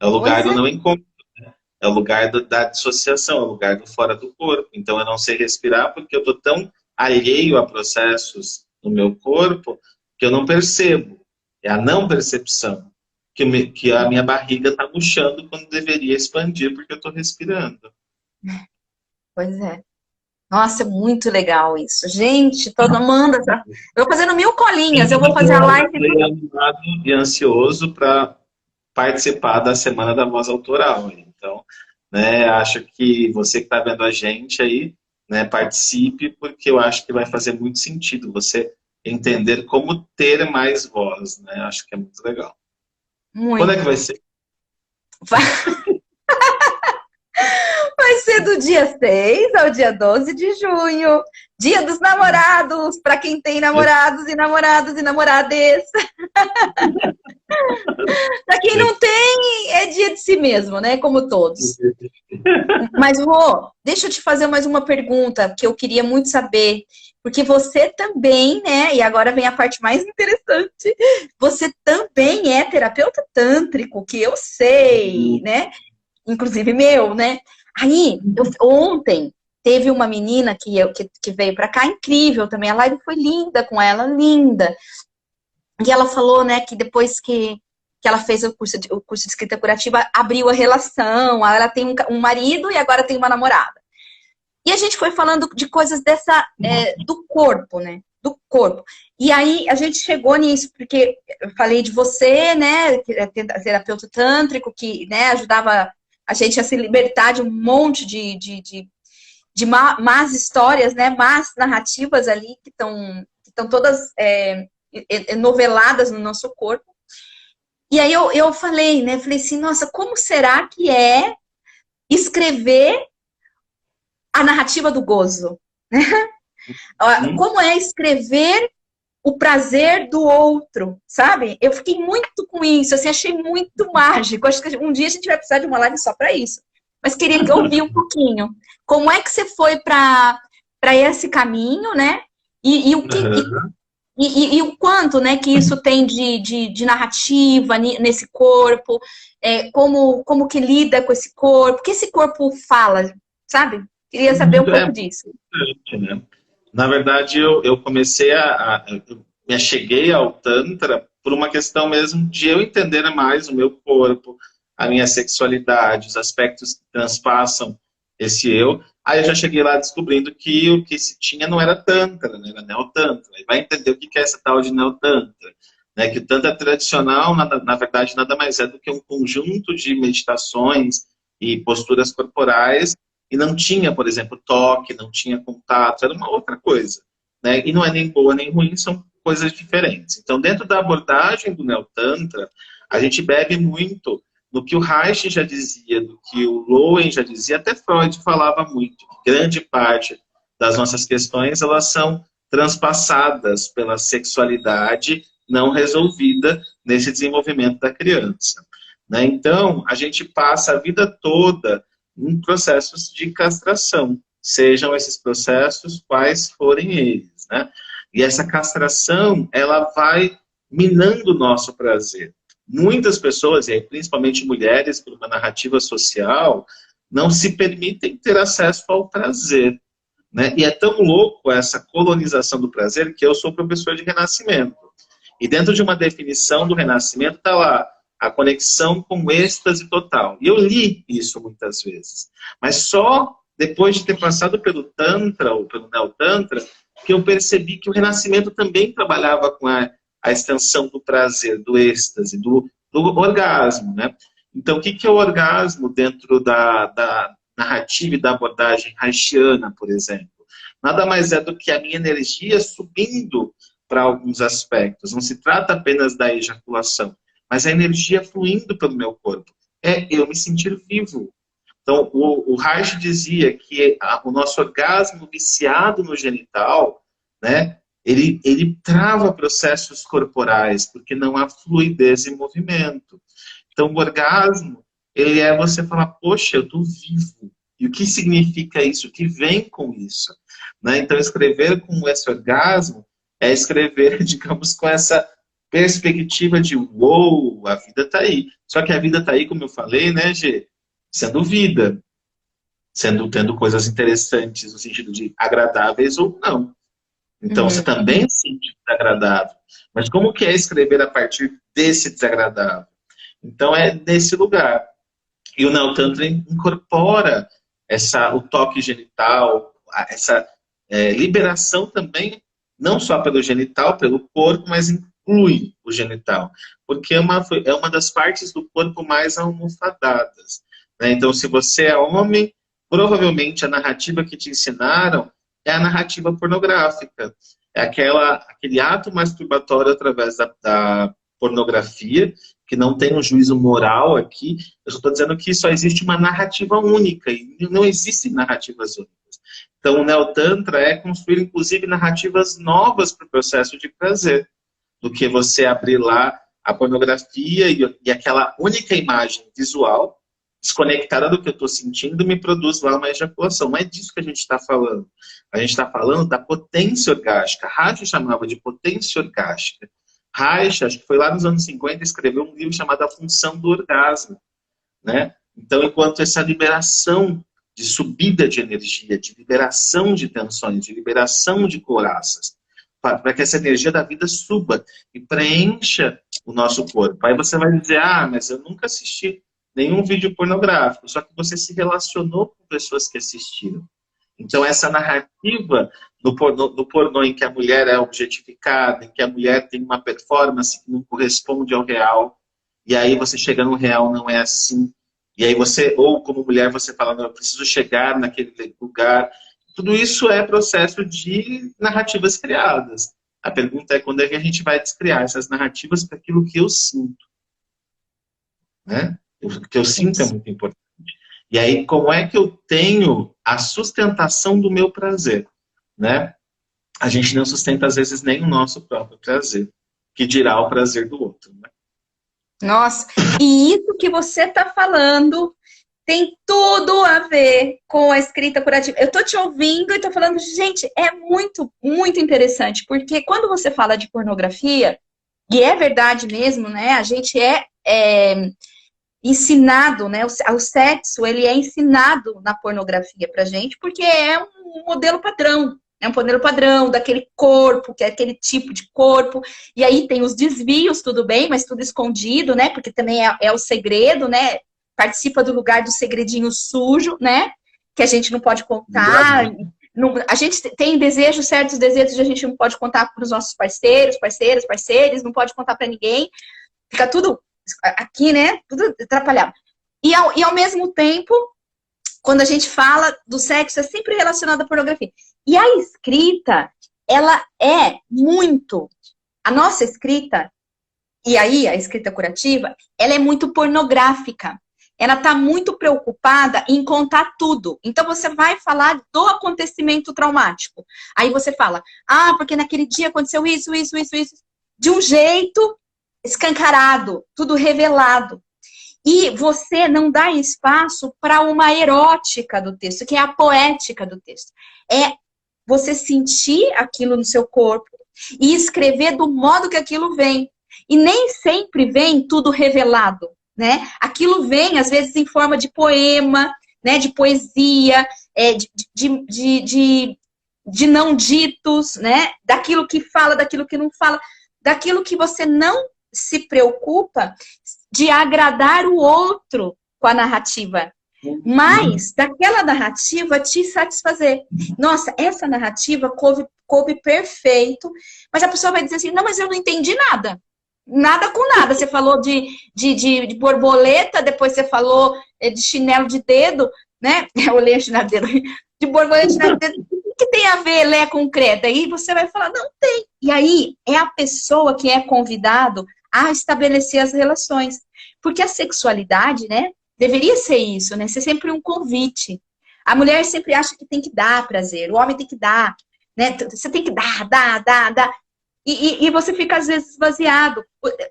É o lugar do não encontro, né? É o lugar da dissociação, é o lugar do fora do corpo. Então eu não sei respirar porque eu estou tão alheio a processos no meu corpo que eu não percebo. É a não percepção que a minha barriga está murchando quando deveria expandir porque eu estou respirando. Pois é. Nossa, é muito legal isso. Gente, todo mundo... Eu vou fazendo 1000 colinhas, eu vou fazer a live... Eu estou animado e ansioso para participar da Semana da Voz Autoral. Então, né, acho que você que está vendo a gente aí, né, participe, porque eu acho que vai fazer muito sentido você entender como ter mais voz, né? Acho que é muito legal. Muito. Quando é que vai ser? Vai ser do dia 6 ao dia 12 de junho. Dia dos namorados, para quem tem namorados e namoradas e namorades. Para quem não tem, é dia de si mesmo, né? Como todos. Mas, Rô, deixa eu te fazer mais uma pergunta que eu queria muito saber. Porque você também, né? E agora vem a parte mais interessante. Você também é terapeuta tântrico, que eu sei, né? Inclusive meu, né? Aí, ontem, teve uma menina que veio pra cá, incrível também. A live foi linda com ela, linda. E ela falou, né, que depois que ela fez o curso de escrita curativa, abriu a relação. Ela tem um marido e agora tem uma namorada. E a gente foi falando de coisas do corpo, né? Do corpo. E aí a gente chegou nisso, porque eu falei de você, né? Que é terapeuta tântrico, que, né, ajudava a gente a se libertar de um monte de más histórias, né? Más narrativas ali que estão todas noveladas no nosso corpo. E aí eu falei, né? Falei assim, nossa, como será que é escrever a narrativa do gozo? Como é escrever o prazer do outro, sabe? Eu fiquei muito com isso, assim, achei muito mágico. Acho que um dia a gente vai precisar de uma live só para isso. Mas queria ouvir um pouquinho. Como é que você foi para esse caminho, né? E o quanto, né, que isso tem de narrativa nesse corpo, como que lida com esse corpo, que esse corpo fala, sabe? Queria saber um pouco disso. Né? Na verdade, eu comecei me acheguei ao Tantra por uma questão mesmo de eu entender mais o meu corpo, a minha sexualidade, os aspectos que transpassam esse eu. Aí eu já cheguei lá descobrindo que o que se tinha não era Tantra, né? Era Neotantra. E vai entender o que é essa tal de Neotantra. Né? Que o Tantra tradicional, na verdade, nada mais é do que um conjunto de meditações e posturas corporais, e não tinha, por exemplo, toque, não tinha contato, era uma outra coisa. Né? E não é nem boa nem ruim, são coisas diferentes. Então, dentro da abordagem do Neotantra, a gente bebe muito no que o Reich já dizia, do que o Lowen já dizia, até Freud falava muito, que grande parte das nossas questões, elas são transpassadas pela sexualidade não resolvida nesse desenvolvimento da criança. Né? Então, a gente passa a vida toda em processos de castração, sejam esses processos quais forem eles. Né? E essa castração, ela vai minando o nosso prazer. Muitas pessoas, e aí principalmente mulheres, por uma narrativa social, não se permitem ter acesso ao prazer. Né? E é tão louco essa colonização do prazer que eu sou professor de renascimento. E dentro de uma definição do renascimento está lá a conexão com o êxtase total. E eu li isso muitas vezes. Mas só depois de ter passado pelo Tantra, ou pelo Neotantra, que eu percebi que o renascimento também trabalhava com a extensão do prazer, do êxtase, do orgasmo. Né? Então, o que é o orgasmo dentro da narrativa e da abordagem reichiana, por exemplo? Nada mais é do que a minha energia subindo para alguns aspectos. Não se trata apenas da ejaculação, mas a energia fluindo pelo meu corpo. É eu me sentir vivo. Então, o Reich dizia que o nosso orgasmo viciado no genital, né, ele trava processos corporais, porque não há fluidez em movimento. Então, o orgasmo, ele é você falar, poxa, eu estou vivo. E o que significa isso? O que vem com isso? Né? Então, escrever com esse orgasmo é escrever, digamos, com essa perspectiva de uou, a vida está aí. Só que a vida está aí, como eu falei, né, Gê? Sendo vida. Tendo coisas interessantes, no sentido de agradáveis ou não. Então, você também sente desagradável. Mas como que é escrever a partir desse desagradável? Então, é nesse lugar. E o Neotantra incorpora o toque genital, essa liberação também, não só pelo genital, pelo corpo, mas inclui o genital. Porque é uma das partes do corpo mais almofadadas. Né? Então, se você é homem, provavelmente a narrativa que te ensinaram é a narrativa pornográfica. É aquele ato masturbatório através da pornografia, que não tem um juízo moral aqui. Eu só estou dizendo que só existe uma narrativa única, e não existem narrativas únicas. Então, o Neotantra é construir, inclusive, narrativas novas para o processo de prazer, do que você abrir lá a pornografia e aquela única imagem visual, desconectada do que eu estou sentindo, me produz lá uma ejaculação. Não é disso que a gente está falando. A gente está falando da potência orgástica. Reich chamava de potência orgástica. Reich, acho que foi lá nos anos 50, escreveu um livro chamado A Função do Orgasmo. Né? Então, enquanto essa liberação de subida de energia, de liberação de tensões, de liberação de couraças, para que essa energia da vida suba e preencha o nosso corpo. Aí você vai dizer, mas eu nunca assisti nenhum vídeo pornográfico, só que você se relacionou com pessoas que assistiram. Então, essa narrativa do pornô em que a mulher é objetificada, em que a mulher tem uma performance que não corresponde ao real, e aí você chega no real, não é assim. E aí você, ou como mulher, você fala, não, eu preciso chegar naquele lugar. Tudo isso é processo de narrativas criadas. A pergunta é quando é que a gente vai descriar essas narrativas para aquilo que eu sinto. Né? O que eu sinto é muito importante. E aí, como é que eu tenho a sustentação do meu prazer? Né? A gente não sustenta, às vezes, nem o nosso próprio prazer, que dirá o prazer do outro. Né? Nossa, e isso que você está falando tem tudo a ver com a escrita curativa. Eu estou te ouvindo e estou falando, gente, é muito, muito interessante, porque quando você fala de pornografia, e é verdade mesmo, né? A gente é ensinado, né? O sexo, ele é ensinado na pornografia pra gente, porque é um modelo padrão, né? Um modelo padrão daquele corpo, que é aquele tipo de corpo. E aí tem os desvios, tudo bem, mas tudo escondido, né? Porque também é o segredo, né? Participa do lugar do segredinho sujo, né? Que a gente não pode contar. A gente tem desejos, certos desejos a gente não pode contar para os nossos parceiros, parceiras, não pode contar para ninguém. Fica tudo aqui, né? Tudo atrapalhado. E ao mesmo tempo, quando a gente fala do sexo, é sempre relacionado à pornografia. E a escrita, ela é muito... A nossa escrita, e aí a escrita curativa, ela é muito pornográfica. Ela está muito preocupada em contar tudo. Então, você vai falar do acontecimento traumático. Aí você fala, porque naquele dia aconteceu isso. De um jeito escancarado, tudo revelado. E você não dá espaço para uma erótica do texto, que é a poética do texto. É você sentir aquilo no seu corpo e escrever do modo que aquilo vem. E nem sempre vem tudo revelado, né? Aquilo vem, às vezes, em forma de poema, né? De poesia, de não ditos, né? Daquilo que fala, daquilo que não fala, daquilo que você não se preocupa de agradar o outro com a narrativa, mas daquela narrativa te satisfazer. Nossa, essa narrativa coube perfeito, mas a pessoa vai dizer assim, não, mas eu não entendi nada. Nada com nada. Você falou de borboleta, depois você falou de chinelo de dedo, né? Eu olhei chinelo de dedo. De borboleta, chinelo de dedo. O que tem a ver Lé com Creta? Aí você vai falar, não tem. E aí é a pessoa que é convidado a estabelecer as relações. Porque a sexualidade, né? Deveria ser isso, né? Ser sempre um convite. A mulher sempre acha que tem que dar prazer, o homem tem que dar, né? Você tem que dar. E você fica, às vezes, esvaziado.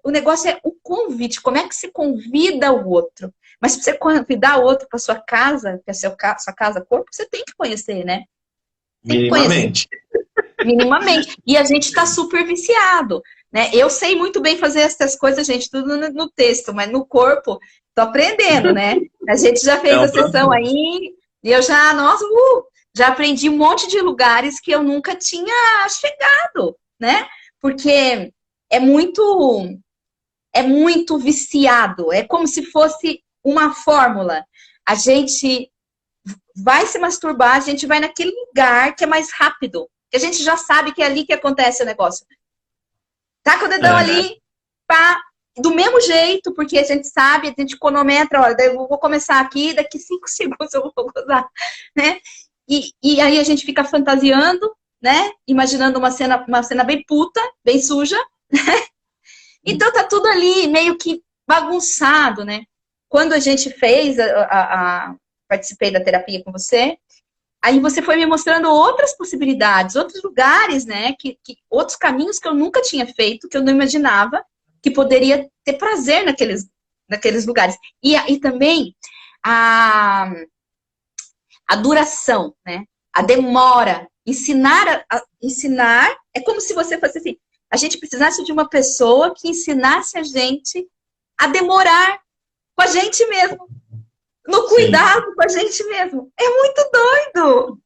O negócio é o convite. Como é que se convida o outro? Mas para você convidar o outro para sua casa, para sua casa, corpo, você tem que conhecer, né? Minimamente. Minimamente. E a gente está super viciado, né? Eu sei muito bem fazer essas coisas, gente, tudo no texto, mas no corpo, tô aprendendo, né? A gente já fez a sessão aí, e eu já aprendi um monte de lugares que eu nunca tinha chegado, né? Porque é muito viciado, é como se fosse uma fórmula. A gente vai se masturbar, a gente vai naquele lugar que é mais rápido, que a gente já sabe que é ali que acontece o negócio. Taca o dedão ali, pá, do mesmo jeito, porque a gente sabe, a gente cronometra, olha, eu vou começar aqui, daqui 5 segundos eu vou gozar, né? E aí a gente fica fantasiando, né? Imaginando uma cena bem puta, bem suja, né? Então tá tudo ali meio que bagunçado, né? Quando a gente fez, participei da terapia com você, aí você foi me mostrando outras possibilidades, outros lugares, né? Outros caminhos que eu nunca tinha feito, que eu não imaginava, que poderia ter prazer naqueles lugares. E também a duração, né? A demora. Ensinar é como se você fosse assim, a gente precisasse de uma pessoa que ensinasse a gente a demorar com a gente mesmo. No cuidado Sim. com a gente mesmo. É muito doido.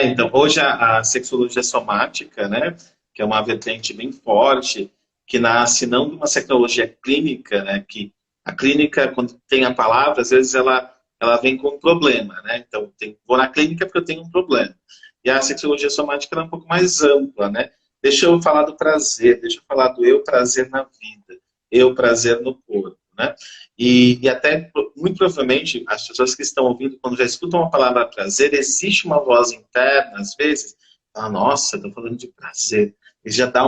Então, hoje a sexologia somática, né, que é uma vertente bem forte, que nasce não de uma sexologia clínica, né, que a clínica, quando tem a palavra, às vezes ela vem com um problema, né, então vou na clínica porque eu tenho um problema. E a sexologia somática é um pouco mais ampla, né, deixa eu falar do prazer, deixa eu falar do eu prazer na vida, eu prazer no corpo, né, e até, muito provavelmente, as pessoas que estão ouvindo, quando já escutam a palavra prazer, existe uma voz interna, às vezes, nossa, estou falando de prazer, e já dá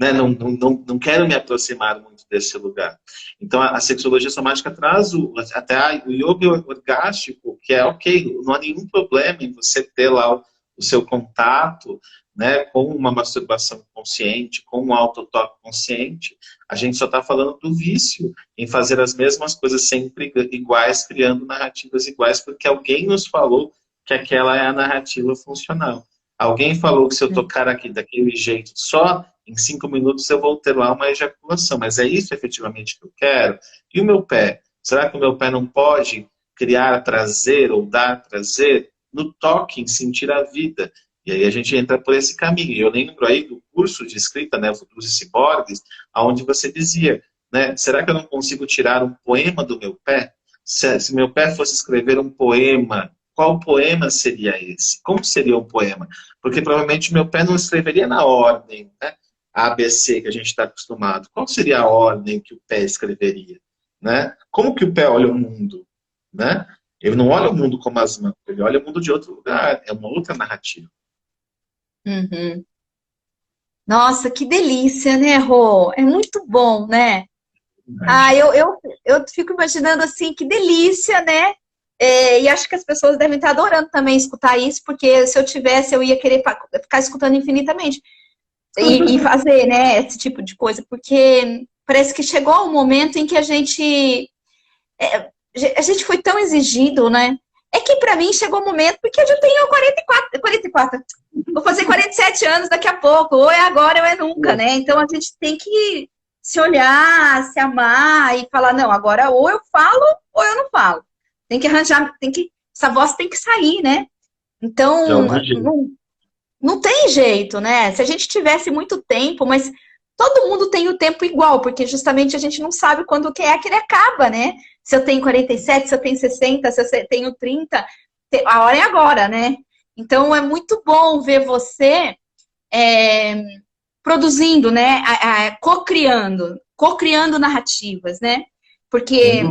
né, não quero me aproximar muito desse lugar. Então, a sexologia somática traz até o yoga orgástico, que é ok, não há nenhum problema em você ter lá o seu contato, né, com uma masturbação consciente, com um autotoque consciente. A gente só está falando do vício em fazer as mesmas coisas sempre iguais, criando narrativas iguais, porque alguém nos falou que aquela é a narrativa funcional. Alguém falou que se eu tocar aqui daquele jeito, só em 5 minutos eu vou ter lá uma ejaculação. Mas é isso efetivamente que eu quero? E o meu pé? Será que o meu pé não pode criar prazer ou dar prazer no toque, em sentir a vida? E aí a gente entra por esse caminho. Eu lembro aí do curso de escrita, né, Futuros e Ciborgues, onde você dizia, né, será que eu não consigo tirar um poema do meu pé? Se meu pé fosse escrever um poema, qual poema seria esse? Como seria um poema? Porque provavelmente meu pé não escreveria na ordem, né, ABC que a gente está acostumado. Qual seria a ordem que o pé escreveria? Né? Como que o pé olha o mundo? Né? Ele não olha o mundo como as mãos, ele olha o mundo de outro lugar, é uma outra narrativa. Uhum. Nossa, que delícia, né, Rô? É muito bom, né? Ah, eu fico imaginando assim, que delícia, né? E acho que as pessoas devem estar adorando também escutar isso, porque se eu tivesse, eu ia querer ficar escutando infinitamente. E fazer, né, esse tipo de coisa, porque parece que chegou um momento em que a gente foi tão exigido, né? É que pra mim chegou o momento, porque eu já tenho 44, vou fazer 47 anos daqui a pouco, ou é agora ou é nunca, né? Então a gente tem que se olhar, se amar e falar, não, agora ou eu falo ou eu não falo. Tem que arranjar, essa voz tem que sair, né? Então, não tem jeito, né? Se a gente tivesse muito tempo, mas todo mundo tem o tempo igual, porque justamente a gente não sabe quando que ele acaba, né? Se eu tenho 47, se eu tenho 60, se eu tenho 30, a hora é agora, né? Então é muito bom ver você produzindo, né? Co-criando narrativas, né? Porque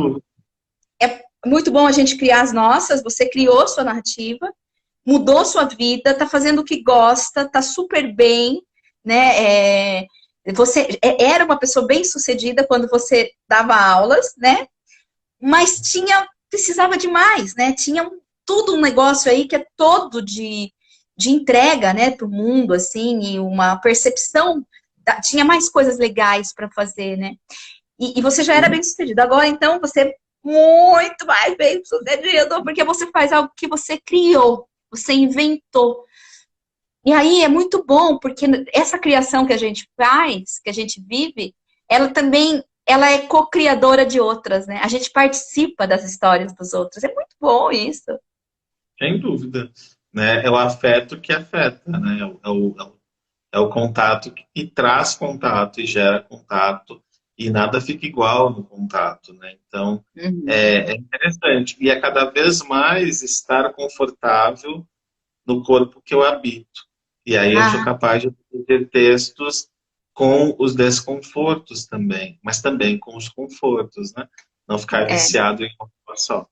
é muito bom a gente criar as nossas, você criou sua narrativa, mudou sua vida, tá fazendo o que gosta, tá super bem, né? Você era uma pessoa bem-sucedida quando você dava aulas, né? Mas precisava de mais, né? Tinha tudo um negócio aí que é todo de entrega, né, para o mundo, assim, e uma percepção, tinha mais coisas legais para fazer, né? E você já era bem-sucedido. Agora, então, você é muito mais bem-sucedido, porque você faz algo que você criou, você inventou. E aí é muito bom, porque essa criação que a gente faz, que a gente vive, ela também é co-criadora de outras, né? A gente participa das histórias dos outros. É muito bom isso. Sem dúvida. Né? É o afeto que afeta, né? É o contato que traz contato e gera contato, e nada fica igual no contato, né? Então, é interessante. E é cada vez mais estar confortável no corpo que eu habito. E aí eu sou capaz de ter textos com os desconfortos também, mas também com os confortos, né? Não ficar viciado em uma coisa só.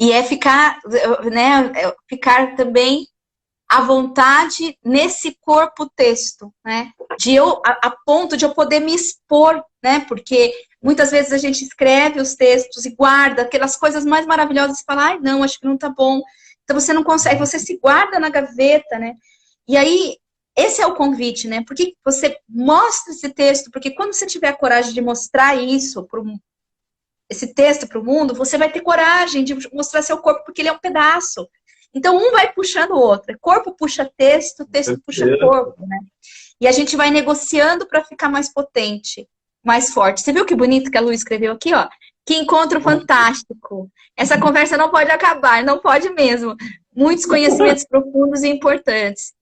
E ficar, né, ficar também à vontade nesse corpo texto, né? A ponto de eu poder me expor, né? Porque muitas vezes a gente escreve os textos e guarda aquelas coisas mais maravilhosas e fala, ai, não, acho que não tá bom. Então você não consegue, você se guarda na gaveta, né? E aí, esse é o convite, né? Porque você mostra esse texto, porque quando você tiver a coragem de mostrar isso, esse texto para o mundo, você vai ter coragem de mostrar seu corpo, porque ele é um pedaço. Então, um vai puxando o outro. Corpo puxa texto, texto puxa corpo, né? E a gente vai negociando para ficar mais potente, mais forte. Você viu que bonito que a Lu escreveu aqui, ó? Que encontro fantástico. Essa conversa não pode acabar, não pode mesmo. Muitos conhecimentos profundos e importantes.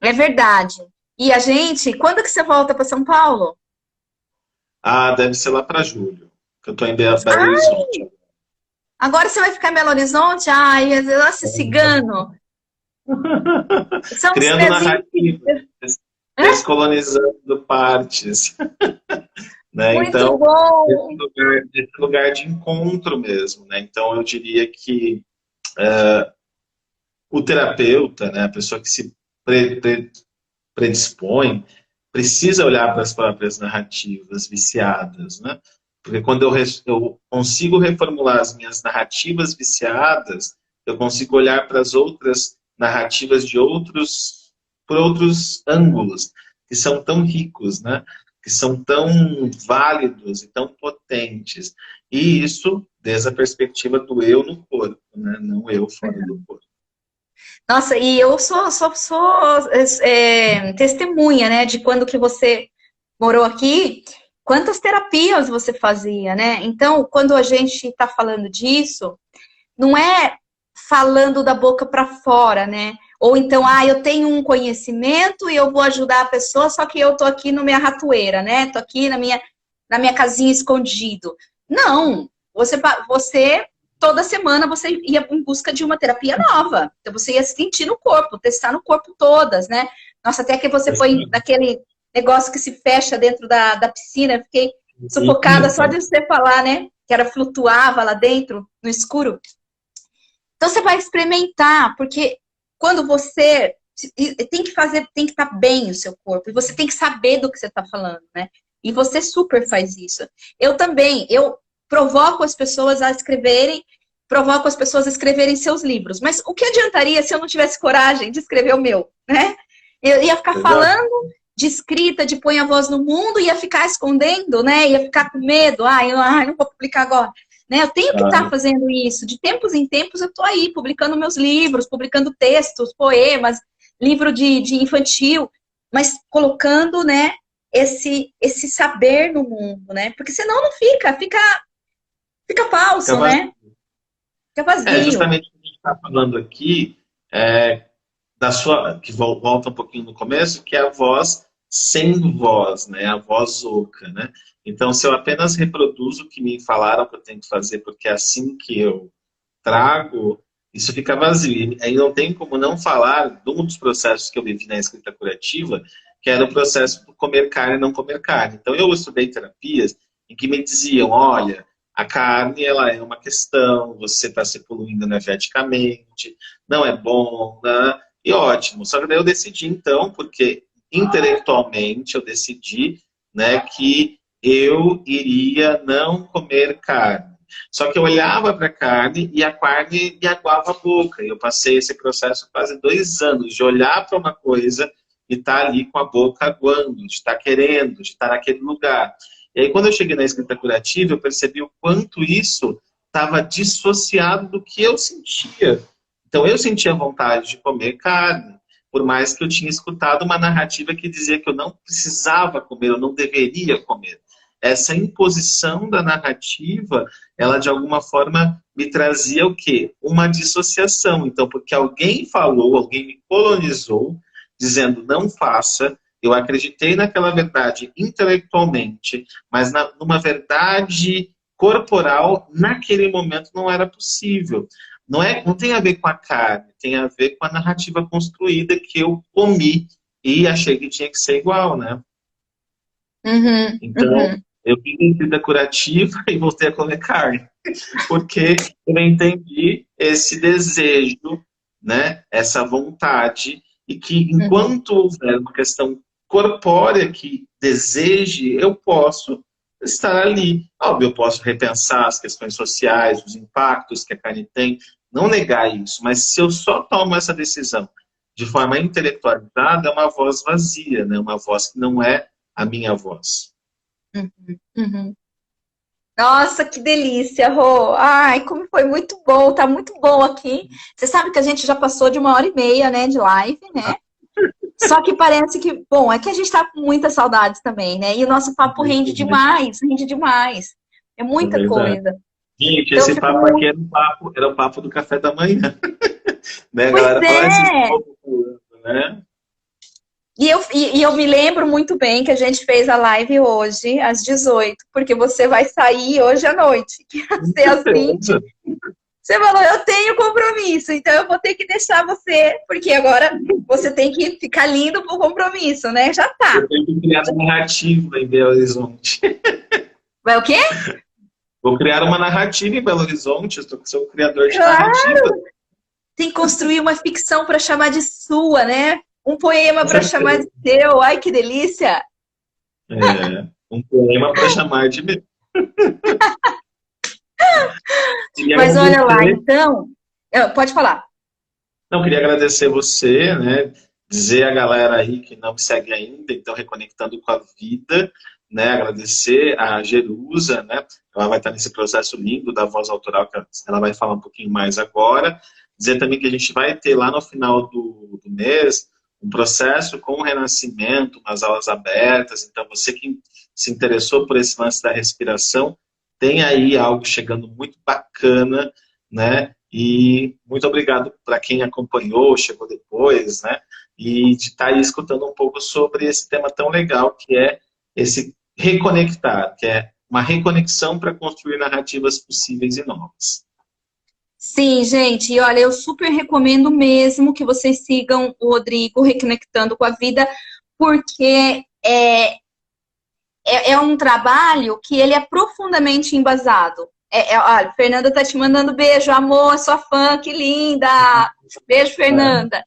É verdade. E a gente, quando que você volta para São Paulo? Deve ser lá para julho, que eu estou em Belo Horizonte. Agora você vai ficar em Belo Horizonte? Ai, nossa, cigano. Criando narrativas, descolonizando partes. Né? Muito então, bom. Esse lugar de encontro mesmo. Né? Então, eu diria que o terapeuta, né, a pessoa que se predispõe, precisa olhar para as próprias narrativas viciadas, né? Porque quando eu consigo reformular as minhas narrativas viciadas, eu consigo olhar para as outras narrativas por outros ângulos, que são tão ricos, né? Que são tão válidos e tão potentes. E isso desde a perspectiva do eu no corpo, né? Não eu fora do corpo. Nossa, e eu sou testemunha, né, de quando que você morou aqui, quantas terapias você fazia, né? Então, quando a gente está falando disso, não é falando da boca para fora, né? Ou então, eu tenho um conhecimento e eu vou ajudar a pessoa, só que eu tô aqui na minha ratoeira, né? Tô aqui na minha casinha escondido. Não, você toda semana você ia em busca de uma terapia nova. Então você ia sentir no corpo, testar no corpo todas, né? Nossa, até que você foi naquele negócio que se fecha dentro da piscina, fiquei sufocada só de você falar, né? Que era flutuava lá dentro, no escuro. Então você vai experimentar, porque quando você tem que estar bem o seu corpo, e você tem que saber do que você está falando, né? E você super faz isso. Eu também, eu provoco as pessoas a escreverem, provoco as pessoas a escreverem seus livros. Mas o que adiantaria se eu não tivesse coragem de escrever o meu, né? Eu ia ficar falando de escrita, de põe a voz no mundo, ia ficar escondendo, né? Ia ficar com medo, eu não vou publicar agora. Né? Eu tenho que estar fazendo isso. De tempos em tempos eu estou aí, publicando meus livros, publicando textos, poemas, livro de infantil, mas colocando, né, esse saber no mundo, né? Porque senão não fica falso, né? Fica vazio. Justamente o que a gente está falando aqui, que volta um pouquinho no começo, que é a voz sem voz, né? A voz oca, né? Então, se eu apenas reproduzo o que me falaram que eu tenho que fazer, porque é assim que eu trago, isso fica vazio. Aí não tem como não falar de um dos processos que eu vivi na escrita curativa, que era o processo do comer carne e não comer carne. Então, eu estudei terapias em que me diziam, olha, a carne, ela é uma questão, você está se poluindo energeticamente, não é bom, né? E ótimo. Só que daí eu decidi, então, porque intelectualmente eu decidi, né, que eu iria não comer carne. Só que eu olhava para a carne e a carne me aguava a boca. Eu passei esse processo quase 2 anos de olhar para uma coisa e estar ali com a boca aguando, de estar querendo, de estar naquele lugar. E aí, quando eu cheguei na escrita curativa, eu percebi o quanto isso estava dissociado do que eu sentia. Então, eu sentia vontade de comer carne, por mais que eu tinha escutado uma narrativa que dizia que eu não precisava comer, eu não deveria comer. Essa imposição da narrativa, ela de alguma forma me trazia o quê? Uma dissociação. Então, porque alguém falou, alguém me colonizou, dizendo não faça, eu acreditei naquela verdade intelectualmente, mas numa verdade corporal, naquele momento não era possível. Não tem a ver com a carne, tem a ver com a narrativa construída que eu comi e achei que tinha que ser igual, né? Então, eu fiz a escrita curativa e voltei a comer carne. Porque eu entendi esse desejo, né? Essa vontade, e que enquanto houver uma questão corpórea que deseje, eu posso estar ali. Óbvio, eu posso repensar as questões sociais, os impactos que a carne tem, não negar isso, mas se eu só tomo essa decisão de forma intelectualizada, é uma voz vazia, né? Uma voz que não é a minha voz. Nossa, que delícia, Rô. Ai, como foi muito bom, tá muito bom aqui. Você sabe que a gente já passou de 1h30, né, de live, né? Só que parece que, bom, é que a gente tá com muitas saudades também, né? E o nosso papo rende demais, rende demais. É muita coisa. Gente, então, esse papo aqui era o papo do café da manhã. Né, galera? Né? E eu me lembro muito bem que a gente fez a live hoje, às 18, porque você vai sair hoje à noite, que ia ser às 20. Você falou, eu tenho compromisso, então eu vou ter que deixar você, porque agora você tem que ficar lindo pro compromisso, né? Já tá. Eu tenho que criar uma narrativa em Belo Horizonte. Vai o quê? Vou criar uma narrativa em Belo Horizonte, eu sou o criador de narrativa. Tem que construir uma ficção para chamar de sua, né? Um poema para chamar de seu. Ai, que delícia! Um poema para chamar de meu. Mas olha lá, então... Pode falar. Não, queria agradecer você, né? Dizer a galera aí que não me segue ainda, então reconectando com a vida, né? Agradecer a Jerusa, né? Ela vai estar nesse processo lindo da voz autoral, que ela vai falar um pouquinho mais agora. Dizer também que a gente vai ter lá no final do mês um processo com o renascimento, umas aulas abertas. Então, você que se interessou por esse lance da respiração, tem aí algo chegando muito bacana, né? E muito obrigado para quem acompanhou, chegou depois, né? E de estar aí escutando um pouco sobre esse tema tão legal que é esse reconectar, que é uma reconexão para construir narrativas possíveis e novas. Sim, gente, e olha, eu super recomendo mesmo que vocês sigam o Rodrigo Reconectando com a Vida, porque é um trabalho que ele é profundamente embasado. Olha, Fernanda tá te mandando beijo, amor, sua fã, que linda! Beijo, Fernanda.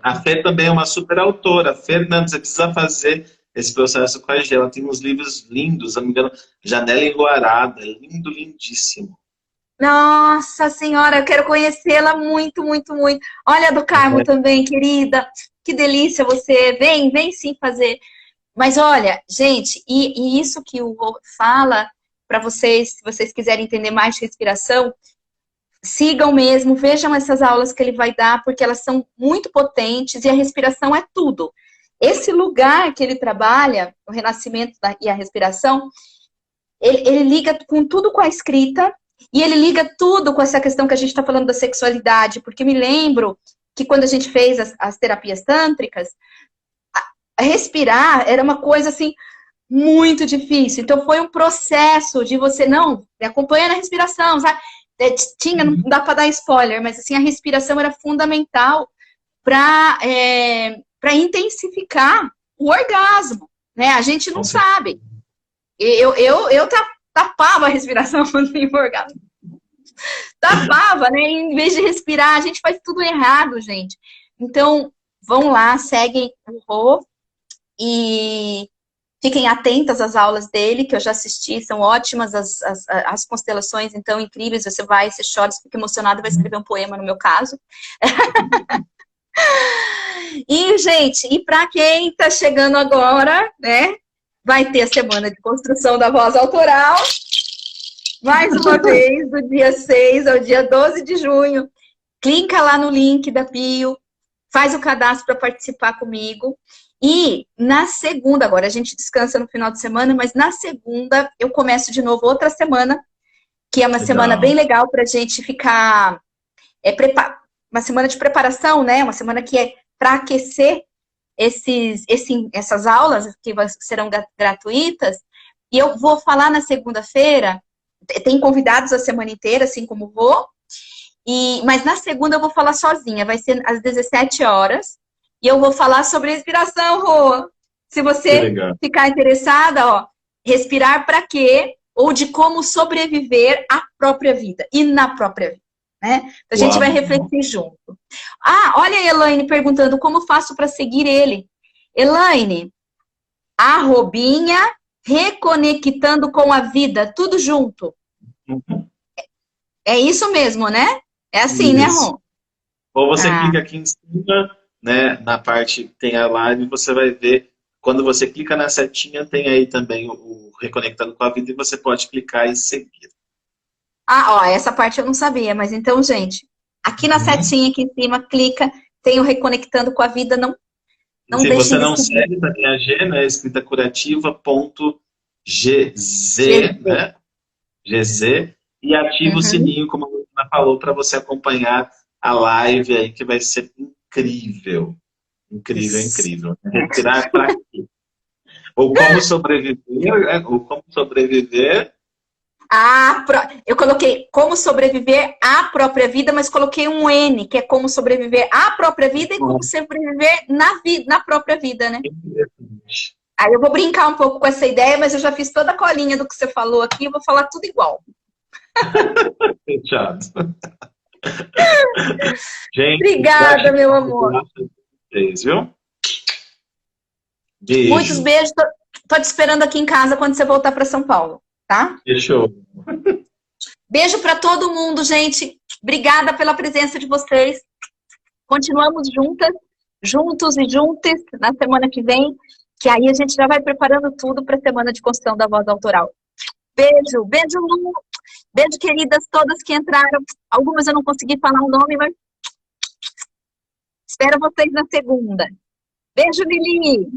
A Fê também é uma super autora. Fernanda, você precisa fazer esse processo com a Gê. Ela tem uns livros lindos, se não me engano, Janela Enluarada, lindo, lindíssimo. Nossa Senhora, eu quero conhecê-la muito, muito, muito. Olha a do Carmo também, querida. Que delícia você. Vem sim fazer. Mas olha, gente, e isso que o Rô fala para vocês, se vocês quiserem entender mais de respiração, sigam mesmo, vejam essas aulas que ele vai dar, porque elas são muito potentes e a respiração é tudo. Esse lugar que ele trabalha, o renascimento e a respiração, ele liga com tudo com a escrita e ele liga tudo com essa questão que a gente está falando da sexualidade, porque me lembro que quando a gente fez as terapias tântricas, respirar era uma coisa assim muito difícil. Então foi um processo de você não acompanhando a respiração, sabe? Não dá para dar spoiler, mas assim a respiração era fundamental para intensificar o orgasmo, né? A gente não sabe. Eu tapava a respiração quando tinha orgasmo. Tapava, né? Em vez de respirar, a gente faz tudo errado, gente. Então vão lá, seguem o Rô e fiquem atentas às aulas dele, que eu já assisti, são ótimas, as constelações, então, incríveis, você chora, você fica emocionado, vai escrever um poema, no meu caso. E, gente, e para quem está chegando agora, né, vai ter a semana de construção da voz autoral, mais uma vez, do dia 6 ao dia 12 de junho. Clica lá no link da bio, faz o cadastro para participar comigo. E na segunda, agora a gente descansa no final de semana, mas na segunda eu começo de novo outra semana, que é uma semana bem legal para a gente ficar... uma semana de preparação, né? Uma semana que é para aquecer essas aulas, que serão gratuitas. E eu vou falar na segunda-feira, tem convidados a semana inteira, assim como vou, mas na segunda eu vou falar sozinha, vai ser às 17 horas. E eu vou falar sobre respiração, Rô. Se você ficar interessada, ó, respirar para quê? Ou de como sobreviver à própria vida e na própria vida, né? A gente vai refletir junto. Ah, olha a Elaine perguntando como faço para seguir ele. Elaine, @ Reconectando com a Vida, tudo junto. É isso mesmo, né? É assim, né, Rô? Ou você clica aqui em cima, né, na parte que tem a live, você vai ver, quando você clica na setinha, tem aí também o Reconectando com a Vida, e você pode clicar e seguir. Ah, ó, essa parte eu não sabia, mas então, gente, aqui na setinha, aqui em cima, clica, tem o Reconectando com a Vida, não se deixe você de não seguir. segue, também a G, né, escrita curativa.gz, né, GZ, e ativa o sininho, como a Luciana falou, para você acompanhar a live aí, que vai ser incrível. Incrível, incrível. Respirar para quê? Ou como sobreviver, Eu coloquei como sobreviver à própria vida, mas coloquei um N, que é como sobreviver à própria vida e como sobreviver na própria vida, né? Aí eu vou brincar um pouco com essa ideia, mas eu já fiz toda a colinha do que você falou aqui, eu vou falar tudo igual. Fechado. Gente, obrigada, meu amor. Vocês, viu? Beijo. Muitos beijos. Tô te esperando aqui em casa quando você voltar para São Paulo, tá? Fechou. Beijo para todo mundo, gente. Obrigada pela presença de vocês. Continuamos juntos e juntas na semana que vem, que aí a gente já vai preparando tudo para a semana de construção da voz autoral. Beijo, beijo, Lu. Beijo, queridas todas que entraram. Algumas eu não consegui falar o nome, mas espero vocês na segunda. Beijo, Lili.